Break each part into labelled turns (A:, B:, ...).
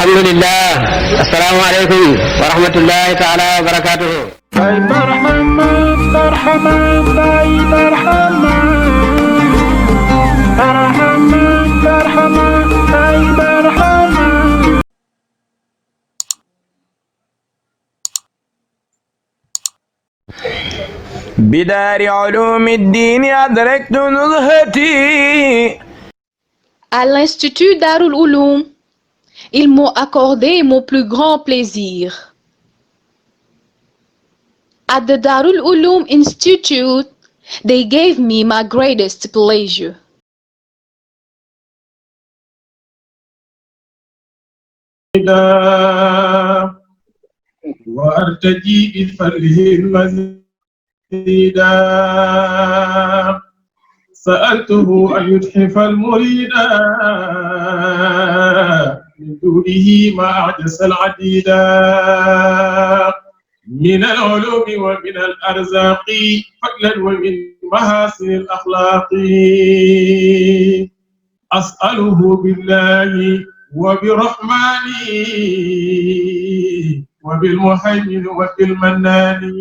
A: alhamdulillah. Assalamu alaikum wa rahmatullahi ta'ala wa barakatuh.
B: بدار علوم الدين أدركت نزهتي.
C: À l'Institut Darul Uloom, ils m'ont accordé mon plus grand plaisir. At the Darul Uloom Institute, they gave me my greatest pleasure.
D: وأرتجي بفضله المزيد سألته أن يتحف المريد من دونه ما أعجز العديد من العلوم ومن الأرزاق فضلا ومن محاسن الأخلاق أسأله بالله وبرحمن وبالمهيمن وبالمنان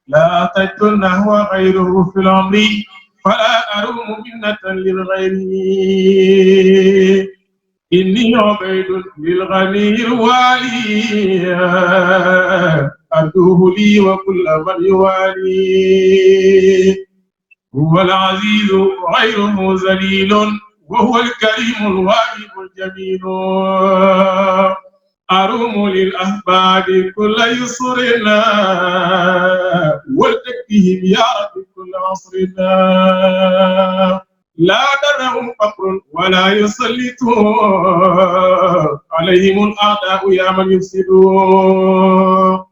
D: لا تجد نحو غيره في الأمر فلا أروم منة للغير إني عبيد للغني الوالي أرجوه لي وكل من يوالي هو العزيز غيره ذليل وهو الكريم الواهب الجميل أروم للأحباب كل يسرنا ولتكفيهم يا رب كل عصرنا لا درهم فقر ولا يسلطون عليهم الأعداء يا من يفسدون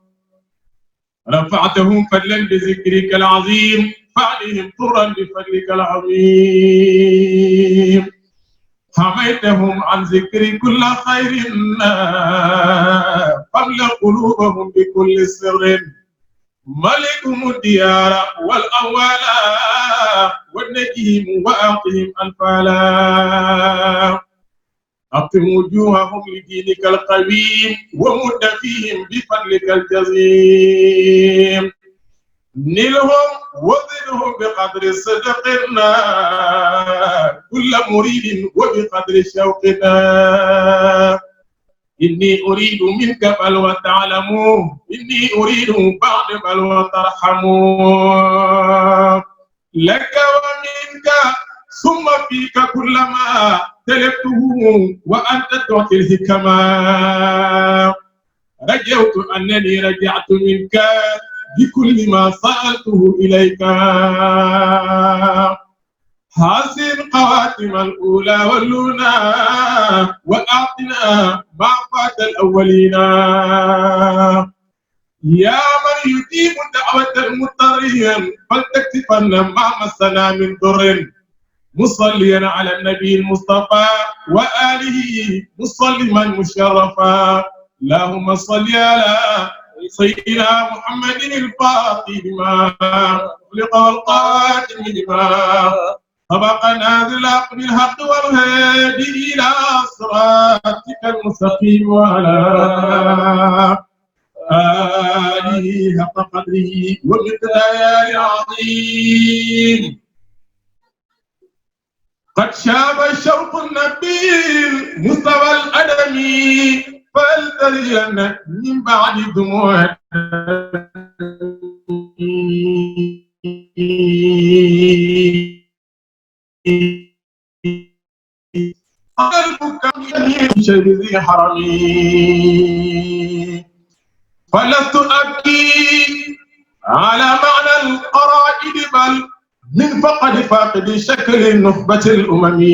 D: رفعتهم فضلا بذكرك العظيم فعليهم طرا بفضلك العظيم حميتهم عن ذكر كل خير فاملأ قلوبهم بكل سر ملكهم الديار والأموال ونجهم وأعطهم أنفالا أقم وجوههم لدينك القويم ومد فيهم بفضلك الجزيم نلهم وزنهم بقدر صدقنا كل مريد وبقدر شوقنا إني أريد منك بلوى تعلموا إني أريد بعد بلوى ترحموا لك ومنك ثم فيك كلما تلبته وأنت تعطي الحكمة رجوت أنني رجعت منك بكل ما سألته إليك حسن خواتم الأولى واللونا وأعطنا ما فات الأولين يا من يجيب دعوة المضطرين فلتكتفنا ما مسنا من ضر مصليا على النبي المصطفى وآله مسلما مشرفا اللهم صل على سيدنا محمد الفاتح لما خلق والقاتم لما سبق نازل بالحق والهادي إلى صراطك المستقيم وعلى آله حق قدره ومقداره العظيم قد شاب الشوق النبيل مستوى الأدمي فلتلين من بعد دموع قلبك من شذي حرمي فلست أبكي على معنى القرائد بل من فقد شكل النخبة الأممي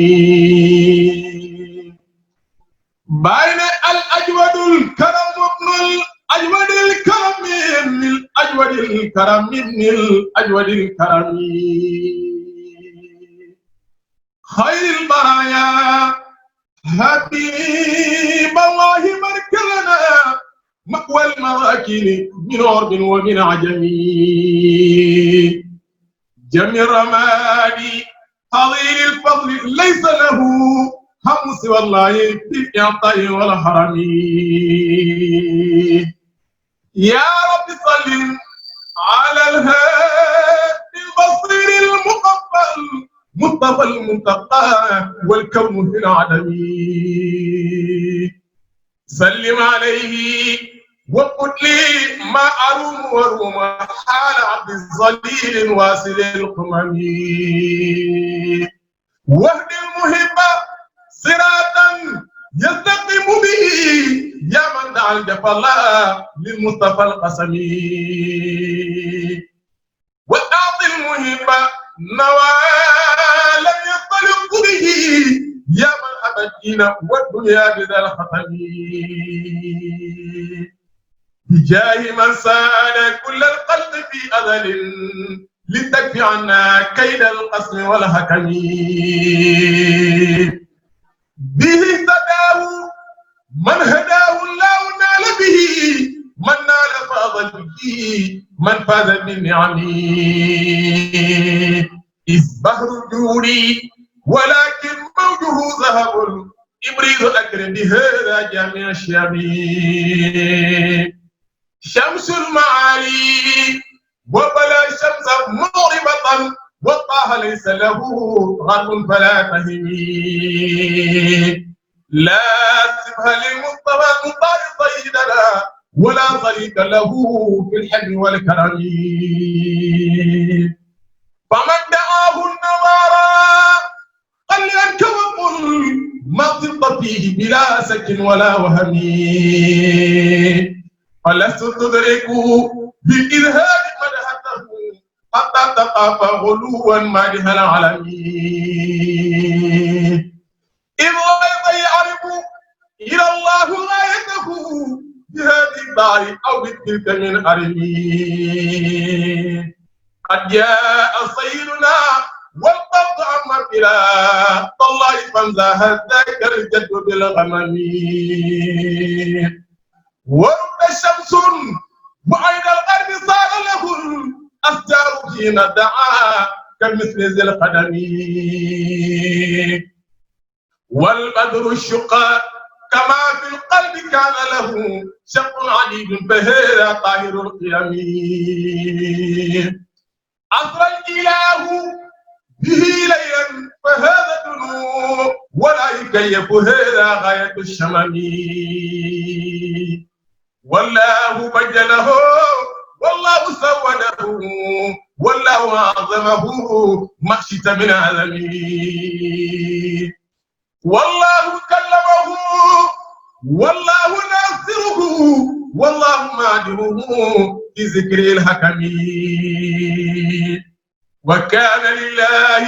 D: بين الأجود الكرم ابن الأجود الكرم من الأجود الكرم من الأجود الكرم خير البرايا حبيب الله مركلنا مأوى المراكن من عرب ومن عجم جميع الرمادي قضيل الفضل ليس له هم سوى الله في الإعطاء والحرم. يا رب صل على الهادي البصير المقبل مصطفى المنتقى والكون في العدم. سلم عليه وقل لي ما أروم وروم حال عبد الظليل واسل القمم. واهد المحب صراطا يستقيم به يا من دعا الجفا الله للمصطفى القسم. وأعط المحب نوال لم يطلق به يا من أبى الدين والدنيا بذا الختم. بجاه من سال كل القلب في أذل لتكفي عنا كيد القسم والحكم. به اهتداه من هداه الله نال به من نال فاضل به من فاز بالنعم. إذ بحر الجوري ولكن موجه ذهب إبريد أكرم بهذا جامع الشام. شمس المعالي وبلا شمس مغربة والطه ليس له غرب فلا تهمي. لا سبه للمصطفى المطار سيدنا ولا طريق له في الحلم والكرم. فمن دعاه النوارى قل أنك وقل ما طبت فيه بلا سك ولا وهم. فلست تدرك بالإذهاب مدحته حتى تقاف غلوا مادح العالمين. إذ غيظ يعرف إلى الله غايته بهذه الدار أو بتلك من أرمين. قد جاء سيدنا والقبض عما بلا طلع فانزاه ذاك الجد بالغمم. ورد شمس وعين الغرب صار له الأشجار حين دعا كمثل ذي القدم. والبدر الشقاء كما في القلب كان له شق عديد فهذا طاهر القيم. أسرى الإله به ليلا فهذا دنو ولا يكيف هذا غاية الشمم. والله بجله والله سوده والله أعظمه ما شئت من عالمين. والله كلمه والله ناصره والله مادره بذكر الحكم. وكان لله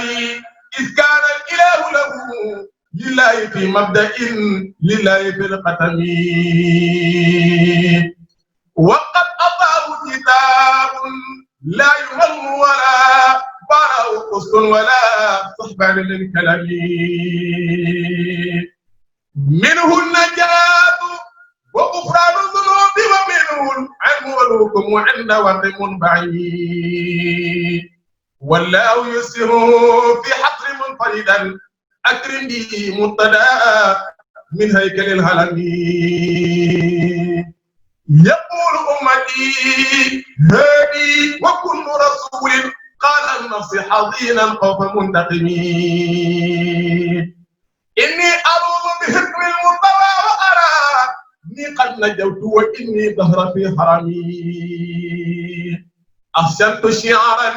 D: إذ كان الإله له لله في مبدأ لله في الختم. وقد أطاه كتاب لا يمل ولا براء قسط ولا صحبان للكلام. منه النجاة وغفران الذنوب ومنه العلم والحكم عند وقت بعيد. والله يسر في حصر منفردا أكرم به مبتدا من هيكل الهلم. يقول أمتي هادي وكل رسول قال النفس حزينا خوف منتقمين. إني أروم بحكم المرتضى وأراني قد نجوت وإني ظهر في حرمي. أحسنت شعرا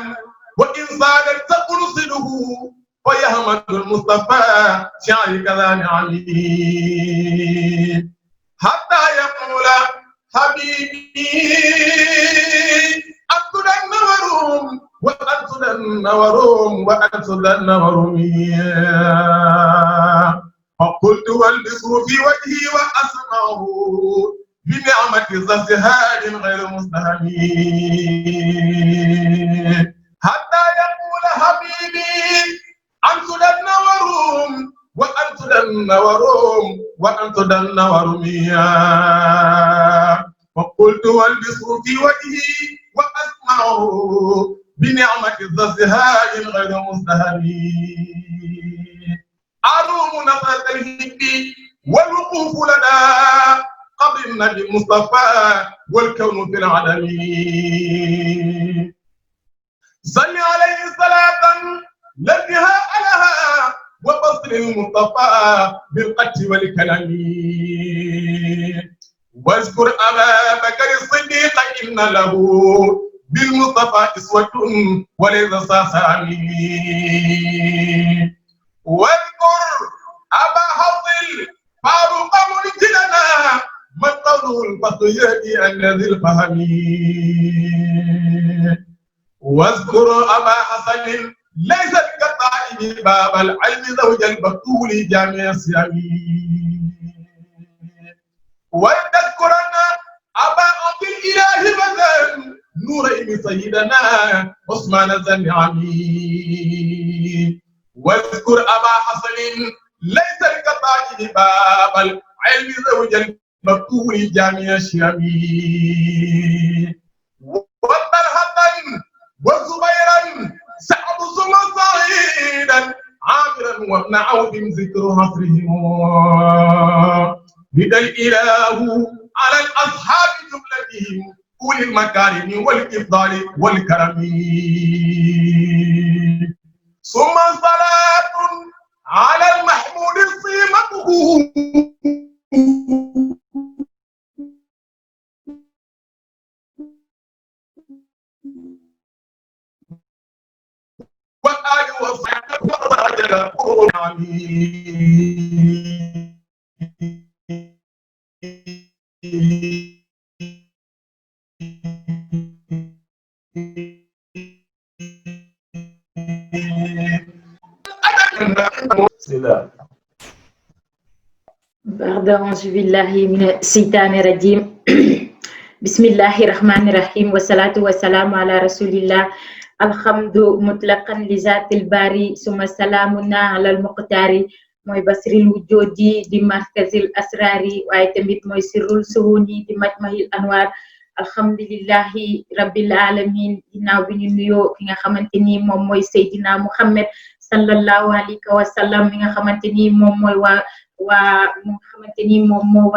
D: وإن زادت تقرصده فيهمد المصطفى شعري كذا نعمي. حتى يقول حبيبي أنتدن وروم وأنتدن وروم وأنتدن ورومي. فقلت والبس في وجهي وأسمعه بنعمة زهاد غير مستهين. حتى يقول حبيبي أنتدن وروم وأنتدن وروم وأنتدن وروميا. فقلت والبس في وجهي وأسمعه بنعمة الزهاد غير مستهين. أروم نظرة الهب والوقوف لدى قبر النبي المصطفى والكون في العدم صل عليه صلاة لا انتهاء لها وبصر المصطفى بالقتل والكلام واذكر أبا بكر الصديق إن له بالمصطفى إسوة وليس صاصامي واذكر أبا حفص فاروق مرجلنا من قوله الفصل يأتي عن ذي الفهم واذكر أبا حسن ليس كالطائب باب العلم زوج البطول جامع الصيام وتذكرن أبا عبد الإله مثلا نورين سيدنا عثمان الزنعمي واذكر أبا حسن ليس كالطائب باب العلم زوج البطول جامع الشام وطلحة وزبيرا سعد ثم سعيدا عامرا وابن عوف ذكر حصرهم بدا الإله على الأصحاب جملتهم أولي المكارم والإفضال والكرم ثم صلاة على المحمود صيمته والآل والصحبه والرجل
E: بعد أعوذ بالله من الشيطان الرجيم بسم الله الرحمن الرحيم والصلاة والسلام على رسول الله الحمد مطلقا لذات الباري ثم سلامنا على المقتار موي بصر الوجود دي مركز الأسرار واي تميت موي سر السهوني دي مجمع الأنوار الحمد لله رب العالمين ginnaaw bi ñu nuyoo ki nga xamante ni moom mooy Seydina Muhammad sallallahu alayhi wa sallam mi nga xamante ni moom mooy mu xamante ni moom moo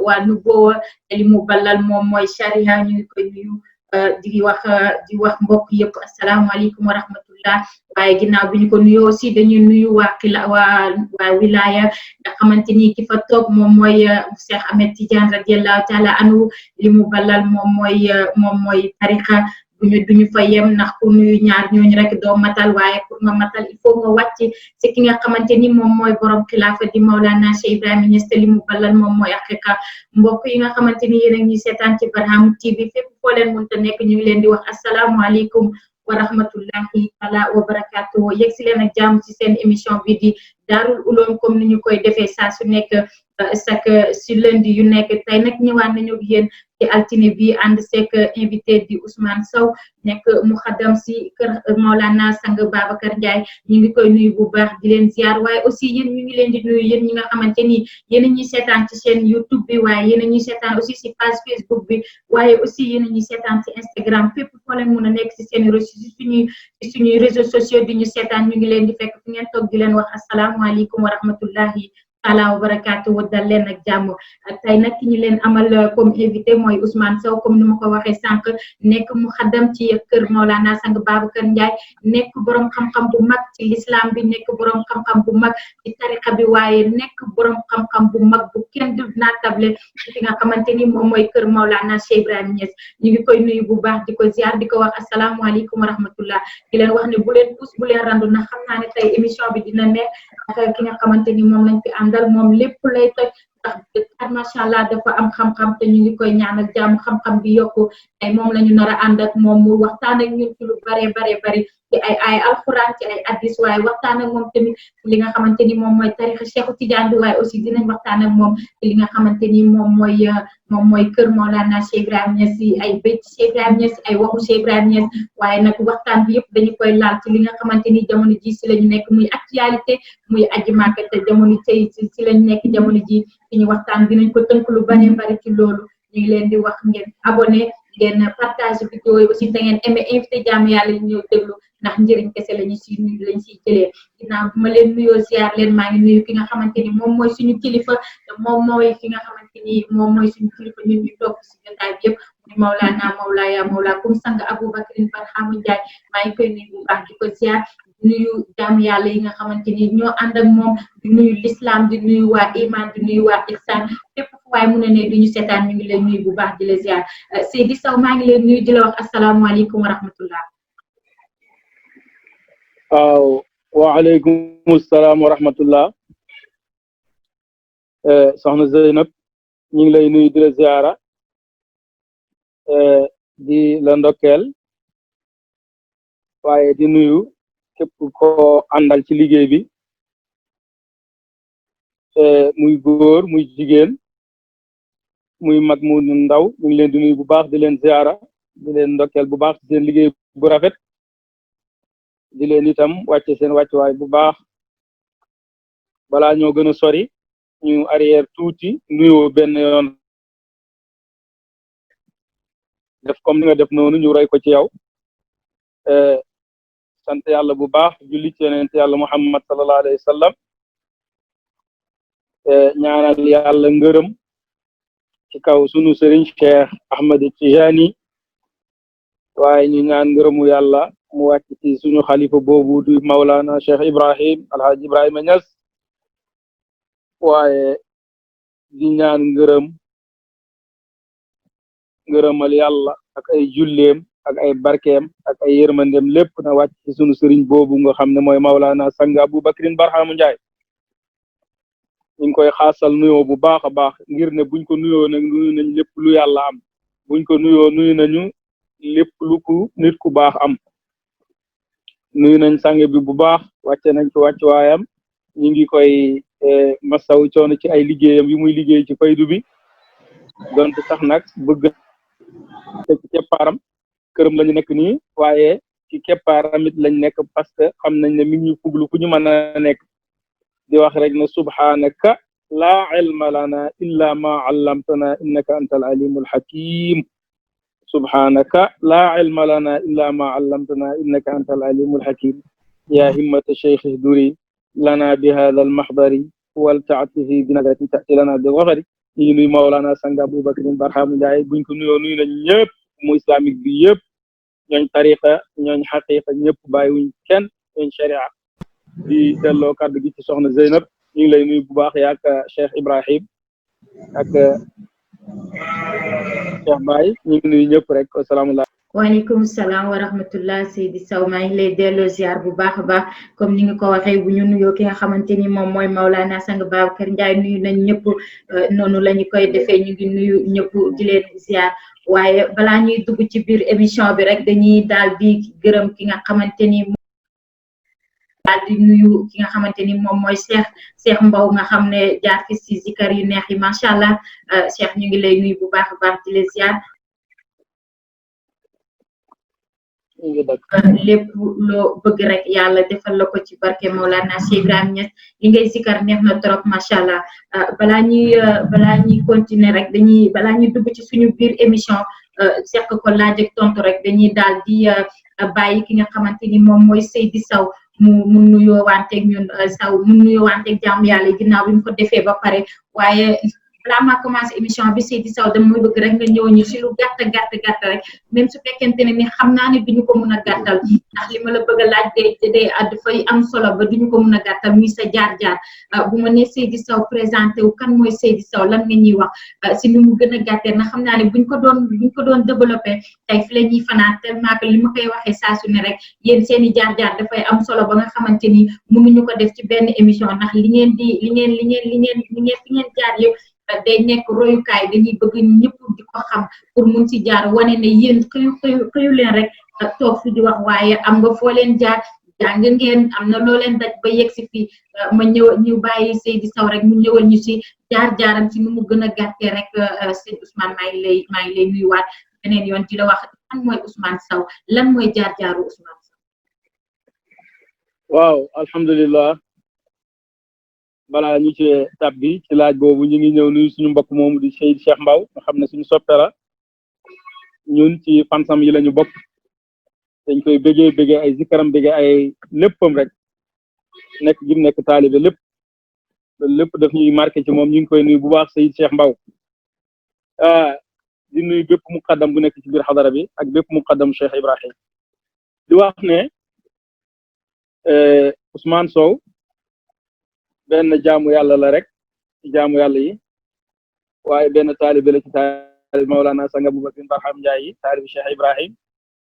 E: waa nubuwa te li mu balal moom mooy sharia ñu ngi koy nuyu di wax mbokk yëpp asalaamaaleykum wa rahmatullah waaye ginnaaw bi ñu ko nuyoo aussi dañuy nuyu waa wilaya nga xamante ni ki fa toog moom mooy Cheikh Ahmed Tidiane radiallahu taala anhu li mu balal moom mooy tariqa duñu fa yem ndax ku nuyu ñaar ñooñu rek doo matal waaye pour nga matal il faut nga wàcc ci ki nga xamante ni moom mooy borom xilaafa di Maulana Cheikh Ibrahima Niass li mu balal moom mooy aqiqa mbokk yi nga xamante ni yéen a ngi seetaan ci Barham TV fépp foo leen mënta nekk ñu ngi leen di wax asalaamualeykum wa rahmatullahi taala wa barakatuhu yegg si leen ak jàmm ci seen émission bi di Daarul Uloom comme ni ñu koy defee saa su nekk chaque si lundi yu nekk tey nag ñëwaat nañu ak yéen ci altine bi ànd seek invité di Ousmane Sow nekk muxaddam si kër Maulana Sang Babacar Ndiaye ñu ngi koy nuyu bu baax di leen ziar waaye aussi yéen ñu ngi leen di nuyu yéen ñi nga xamante ni yéen a ñuy seetaan ci chaîne YouTube bi waaye yéen a ñuy seetaan aussi si page Facebook bi waaye aussi yéen a ñuy seetaan ci Instagram fépp foo leen mën a nekk si seen suñuy réseaux sociaux di ñu seetaan ñu ngi leen di fekk fi ngeen toog di leen wax asalaamaaleykum wa rahmatullahi taala wa barakaatu dal leen ak jàmm tey nag ki ñu leen amal comme invité mooy Ousmane Sow comme ni ma ko waxee sànq nekk mu xaddam ci kër Maulana Sang Babacar Ndiaye nekk borom xam-xam bu mag ci l'islam bi nekk borom xam-xam bu mag ci tariqa bi waaye nekk borom xam-xam bu mag bu kenn du naatable ci nga xamante ni moom mooy kër Maulana Cheikh Ibrahima Niass ñu ngi koy nuyu bu baax di ko ziar di ko wax asalaamualeykum wa rahmatullah di leen wax ne bu leen pousse bu leen randu ndax xam naa ne tey émission bi dina neex ak ki nga xamante ni moom lañ fi àndal moom lépp lay toj ndax macha allah dafa am xam-xam te ñu ngi koy ñaanal jàmm xam-xam bi yokku tey moom la ñu nar a ànd ak moom mu waxtaan ak ñun ci lu bare bari ci ay alxuraan ci ay hadis waaye waxtaan ak moom tamit li nga xamante ni moom mooy tarixa Cheikh Tidiane bi waaye aussi dinañ waxtaan ak moom ci li nga xamante ni moom mooy kër Maulana Cheikh Ibrahima Niass ay béy Cheikh Ibrahima Niass ay waxu Cheikh Ibrahima Niass waaye nag waxtaan bi yëpp dañu koy laal ci li nga xamante ni jamono ji si lañu nekk muy actualité muy aji Màkka te jamono tey si lañu nekk jamono ji ci ñu waxtaan dinañ ko tënk lu bari ci loolu ñu ngi leen di wax ngeen abonné ngeen partage vidéo yi aussi da ngeen aimé invité jàmm yàlla yi ñëw déglu ndax njëriñ kese lañu si lañ siy jëlee ginnaaw bi ma leen nuyoo ziar leen maa ngi nuyu ki nga xamante ni moom mooy suñu kilifa moom mooy ki nga xamante ni moom mooy suñu kilifa ñun ñu toog si jotaay bi yëpp muy Mawlana Mawlaya Mawla kum sang Aboubacrine Barhama Ndiaye maa ngi koy nuyu bu baax di ko ziar nuyu jàmm yàlla yi nga xamante ni ñoo ànd ak moom di nuyu l'islam di nuyu waa iman di nuyu waa ihsan fépp fu waay mu ne ne du ñu seetaan ñu ngi leen nuyu bu baax di la ziar Seydi Sow maa ngi leen nuyu di la wax asalaamaaleykum wa rahmatullah
F: waaw waaleykum salaam wa rahmatullah soxna Zeynab ñu ngi lay nuyu di la ziara di la ndokkeel waaye di nuyu képp ko àndal ci liggéey bi muy góor muy jigéen muy mag mu ndaw ñu ngi leen di nuyu bu baax di leen ziara di leen ndokkeel bu baax ci seen liggéey bu rafet di leen itam wàcce seen wàccuwaay bu baax balaa ñoo gën a sori ñu arrière tuuti nuyoo benn yoon def comme ni nga def noonu ñu roy ko ci yow sant yàlla bu baax julli ci yonent yàlla Muhammad sallallahu alayhi wa sallam ñaanal yàlla ngërëm ci kaw sunu sëriñ Cheikh Ahmed Tijani waaye ñu ñaan ngërëmu yàlla mu wàcc ci suñu xalifa boobu du Mawlana Cheikh Ibrahim Alhaji Ibrahima Niass waaye di ñaan ngërëmal yàlla ak ay julleem ak ay barkeem ak ay yërmandem lépp na wàcc ci sunu sëriñ boobu nga xam ne mooy Mawlana sang Aboubacrine Barhama Ndiaye ñu ngi koy xaasal nuyoo bu baax a baax ngir ne buñ ko nuyoo nag nuyu nañ lépp lu yàlla am buñ ko nuyoo nuyu nañu lépp lu ku nit ku baax am nuyu nañ sang bi bu baax wàcce nañ ci wàccuwaayam ñu ngi koy masaw coono ci ay liggéeyam yu muy liggéey ci faydu bi donte sax nag bëgg ci keppaaram këram lañu nekk nii waaye ci keppaaram it lañ nekk parce que xam nañ ne mi ngi ñu fuglu fu ñu mën a nekk di wax rek ne subhanaka laa ilma lana illa ma allamtana innaka anta al alimul hakim subhanaka laa ilma lana illa ma allamtana innaka anta al alimul hakim ya himmata cheikh duri lana bi hada al mahdari wal taatihi bi nagatin tati lana bi ghafari ñu ngi nuyu Mawlana sang Aboubacrine Barhama Ndiaye buñ ko nuyoo nuyu nañ ñëpp mu islamique bi yëpp ñooñ tariqa ñooñ xaqiqa ñëpp bàyyiwuñ kenn ñooñ sharia di delloo kàddu gi ci soxna Zeynab ñu ngi lay nuyu bu baax yaak Cheikh Ibrahim ak Cheikh Baye ñu ngi nuyu ñëpp rek asalaamaaleykum.
E: waaleykum salaam wa rahmatullah Seydi Sow maa ngi lay delloo ziar bu baax a baax comme ni nga ko waxee bu ñu nuyoo ki nga xamante ni moom mooy Mawlana sang Babacar Ndiaye nuyu nañ ñëpp noonu la ñu koy defee ñu ngi nuyu ñëpp di leen ziar waaye balaa ñuy dugg ci biir émission bi rek dañuy daal di gërëm ki nga xamante ni daal di nuyu ki nga xamante ni moom mooy Cheikh Mbow nga xam ne jaar fi si zikar yu neex yi macha allah Cheikh ñu ngi lay nuyu bu baax a baax di leen ziar lépp loo bëgg rek yàlla defal la ko ci barke Mawlana Cheikh Ibrahima Niass li ngay zikar neex na trop macha allah balaa ñuy continuer rek balaa ñuy dugg ci suñu biir émission seq ko laaj ak tontu rek dañuy daal di bàyyi ki nga xamante ni moom mooy Seydi Sow mu nuyoo wanteeg ñun mu nuyoo wanteeg jàmm yàlla ginnaaw bi mu ko defee ba pare waaye balaa maa commencé émission bi Seydi Sow dama bëgg rek nga ñëw ñu si lu gàtt rek même su fekkente ne ni xam naa ne duñu ko mën a gàttal ndax li ma la bëgg a laaj day dafay am solo ba duñu ko mën a gàttal muy sa jaar-jaar bu ma nee Seydi Sow présenté wu kan mooy Seydi Sow lan nga ñuy wax si ni mu gën a gàttee na xam naa ne buñ ko doon développé tey fi la ñuy fanaan tellement que li ma koy waxee saa su ne rek yéen seen i jaar-jaar dafay am solo ba nga xamante ni mënuñu ko def ci benn émission ndax li ngeen jaar yëpp day nekk royukaay dañuy bëgg ñëpp di ko xam pour mun si jaar wane ne yéen xëyu leen rek toog fi di wax waaye am nga foo leen jaar jàng ngeen am na loo leen daj ba yegg si fii ma ñu bàyyi Seydi Sow rek mu ñëwal ñu si jaar-jaaram si nu mu gën a gàttee rek sëñ Ousmane maa ngi lay nuyuwaat beneen yoon di la wax lan mooy Ousmane Sow lan mooy jaar-jaaru Ousmane Sow.
F: waaw alhamdulillah balaa ñu ci tab bi ci laaj boobu ñu ngi ñëw nuyu suñu mbokk moomu di Cheikh Mbow nga xam ne suñu soppe la ñun ci fansam yi lañu bokk dañ koy bëggee ay zikaram bëggee ay léppam rek nekk gi nekk taalibe lépp daf ñuy marqué ci moom ñu ngi koy nuyu bu baax Sayid Cheikh Mbaw di nuyu bépp muqaddam bu nekk ci biir xadara bi ak bépp muqaddam Cheikh Ibrahim di wax ne Ousmane Sow benn jaamu yàlla la rek ci jaamu yàlla yi waaye benn taalibe la ci taalibe Mawlana Sang Abou Bakrin Barham Ndiaye yi taalibe Cheikh Ibrahim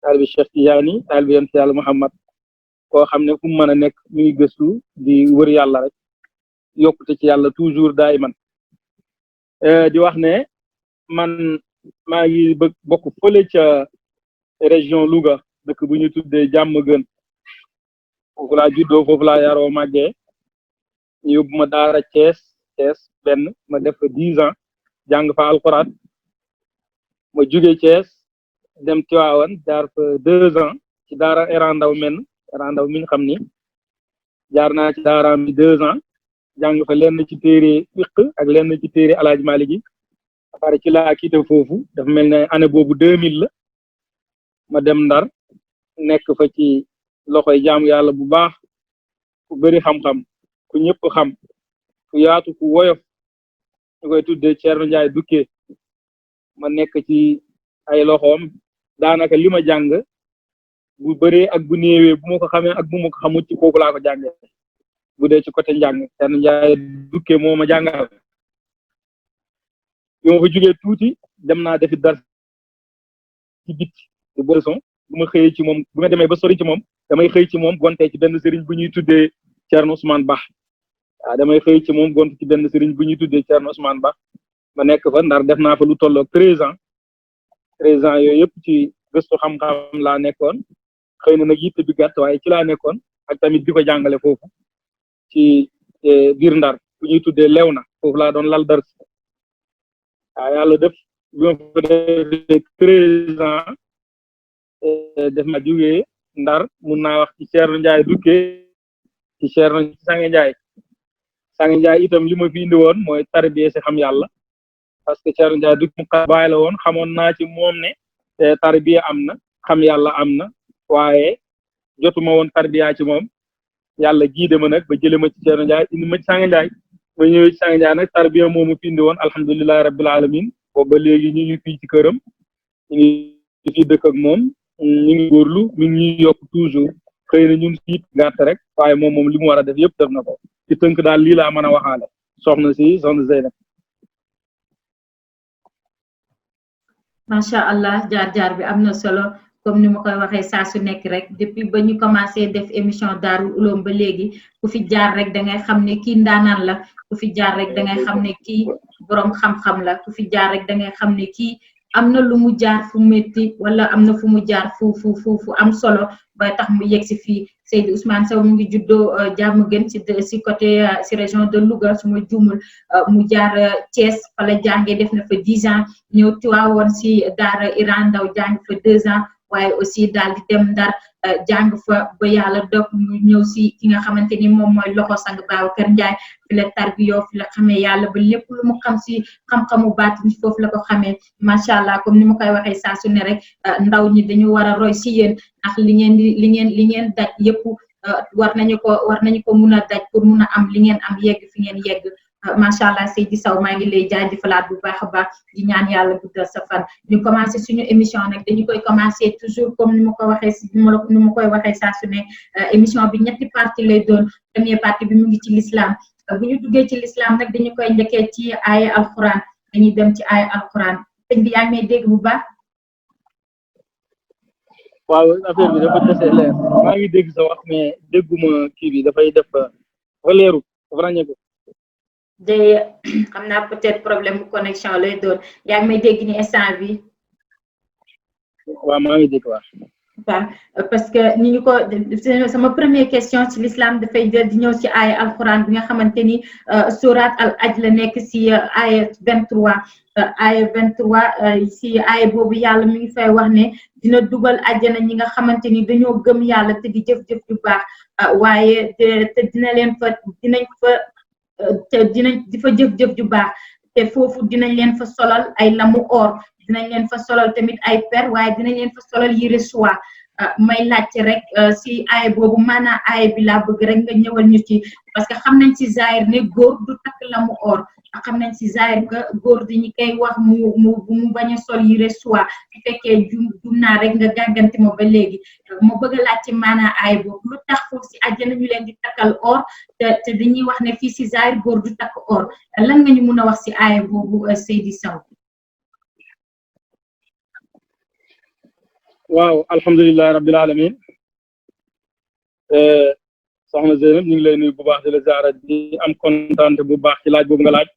F: taalibe Cheikh Tidiane taalibe yonent yàlla Muhammad koo xam ne fu mu mën a nekk mu ngi gëstu di wër yàlla rek yokkute ci yàlla toujours daiman di wax ne man maa ngi bokk fële ca région Louga dëkk bu ñu tuddee Diamaguène foofu laa juddoo foofu laa yaroo màggee ñu yóbbu ma daara Thiès benn ma def fa 10 ans jàng fa alxuraan ma jugee Thiès dem Tivaouane jaar fa 2 ans ci daara Erandaw mi nga xam ni jaar naa ci daaraam bi 2 ans jàng fa lenn ci téere fiqh ak lenn ci téere Alaaji Maalik gi après ci laa quitté foofu dafa mel ne année boobu 2000 la ma dem Ndar nekk fa ci loxoy jaamu yàlla bu baax ku bëri xam-xam ku ñëpp xam ku yaatu ku woyof ñu koy tuddee Thierno Ndiaye Dukke ma nekk ci ay loxoom daanaka li ma jàng bu bëree ak bu néewee bu ma ko xamee ak bu ma ko xamut ci kooku laa ko jàngee bu dee ci côté njàng Thierno Ndiaye Dukke moo ma jàngal bi ma fa jógee tuuti dem naa defi dar ci bit de boisson bu ma xëyee ci moom bu ma demee ba sori ci moom damay xëy ci moom gontee ci benn sëriñ bu ñuy tuddee Thierno Ousmane Ba waaw damay xëy ci moom gont ci benn sëriñ bu ñuy tuddee Thierno Ousmane Ba ma nekk fa Ndar def naa fa lu tolloog 13 ans yooyu yëpp ci gëstu xam-xam laa nekkoon xëy na nag yitte bi gàtt waaye ci laa nekkoon ak tamit di ko jàngale foofu ci biir Ndar bu ñuy tuddee Léona foofu laa doon lal dar waaw yàlla def bi ma fa defee 13 ans def ma jógee Ndar mun naa wax ci Thierno Ndiaye Dukke ci Thierno Sange Ndiaye itam li ma fi indi woon mooy tarbiya si xam yàlla parce que Thierno Ndiaye Dukke mu bàyyi la woon xamoon naa ci moom ne tarbiya am na xam yàlla am na waaye jotuma woon tarbiya ci moom yàlla giide ma nag ba jëlee ma ci Thierno Ndiaye indi ma ci Sange Ndiaye ba ñëwee ci Sange Ndiaye nag tarbiya moomu fi indi woon alhamdulilahi rabbil alamin boobu ba léegi ñu ngi fii ci këram ñu ngi fii dëkk ak moom ñu ngi góorlu mi ngi ñuy yokk toujours xëy na ñun siit gàtt rek waaye moom li mu war a def yëpp def na ko ci tënk daal lii laa mën a waxaale soxna Zeynab
E: macha allah jaar bi am na solo comme ni ma koy waxee saa su nekk rek depuis ba ñu commencé def émission Daarul Uloom ba léegi ku fi jaar rek da ngay xam ne kii ndaanaan la ku fi jaar rek da ngay xam ne kii borom xam-xam la ku fi jaar rek da ngay xam ne kii am na lu mu jaar fu métti wala am na fu mu jaar fu am solo ba tax mu yegg si fii Seydi Ousmane Sow mu ngi juddoo Diamaguène si côté si région de Louga su ma juumul mu jaar Thiès fa la jàngee def na fa 10 ans ñëw Tiwaawoon si daara Iran Ndaw jàng fa 2 ans waaye aussi daal di dem Ndar jàng fa ba yàlla dog mu ñëw si ki nga xamante ni moom mooy loxo sang Babacar Ndiaye fi la tarbiyoo fi la xamee yàlla ba lépp lu mu xam si xam-xamu baatin foofu la ko xamee macha allah comme ni ma koy waxee saa su ne rek ndaw ñi dañu war a roy si yéen ndax li ngeen daj yëpp war nañu ko mun a daj pour mun a am li ngeen am yegg fi ngeen yegg macha allah Seydi Sow maa ngi lay jaajëfalaat bu baax a baax di ñaan yàlla guddal sa fan ñu commencé suñu émission nag dañu koy commencé toujours comme ni ma ko waxee ni ma koy waxee saa su ne émission bi ñetti partie lay doon première partie bi mu ngi ci l'islam bu ñu duggee ci l'islam nag dañu koy njëkkee ci aaya alquran dañuy dem ci aaya alquran sëñ bi yaa ngi may dégg bu baax.
F: waaw affaire bi dafa dese leer maa ngi dégg sa wax mais dégguma kii bi dafay def dafa leeru dafa ràññeeku.
E: de xam naa peut-être problème bu connexion lay doon yaa ngi may dégg ni instant bi
F: waaw maa ngi dégg waaw
E: parce que ni ñu ko sama première question ci l'islam dafay di ñëw ci aaya alquran bi nga xamante ni sourate al aj la nekk ci aaya 23 aaya 23 ci aaya boobu yàlla mi ngi fay wax ne dina dugal àjjana ñi nga xamante ni dañoo gëm yàlla te di jëf-jëf ju baax waaye te dina leen fa di fa jëf-jëf ju baax te foofu dinañ leen fa solal ay lamu or dinañ leen fa solal tamit ay per waaye dinañ leen fa solal yére soie may laajte rek si aay boobu maanaam aay bi laa bëgg rek nga ñëwal ñu ci parce que xam nañ si zaahir ne góor du takk la mu or xam nañ si zaahir que góor dañu koy wax mu bañ a sol yére soie bu fekkee jum naa rek nga gàgganti ma ba léegi ma bëgg a laajte maanaam aay boobu lu tax foofu si àjjana ñu leen di takkal or te dañuy wax ne fii si zaahir góor du takk or lan nga ñu mun a wax si aay boobu Seydi Sow.
F: waaw alhamdulillahi rabbil alamin soxna Zeynab ñu ngi lay nuyu bu baax di la ziara di am kontaante bu baax ci laaj boobu nga laaj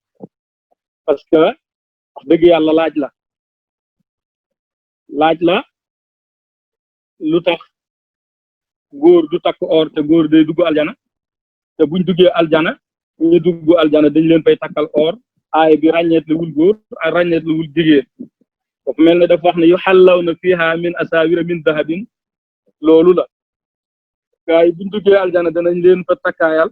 F: parce que wax dëgg yàlla laaj la lu tax góor du takk or te góor day dugg aljana te buñ duggee aljana ñu dugg aljana dañ leen fay takkal or aay bi ràññeetlewul góor ak ràññeetlewul jigéen dafa mel ne dafa wax ne yuhallawna fiha min asawira min dahabin loolu la gaa yi buñ duggee aljana danañ leen fa takkaayal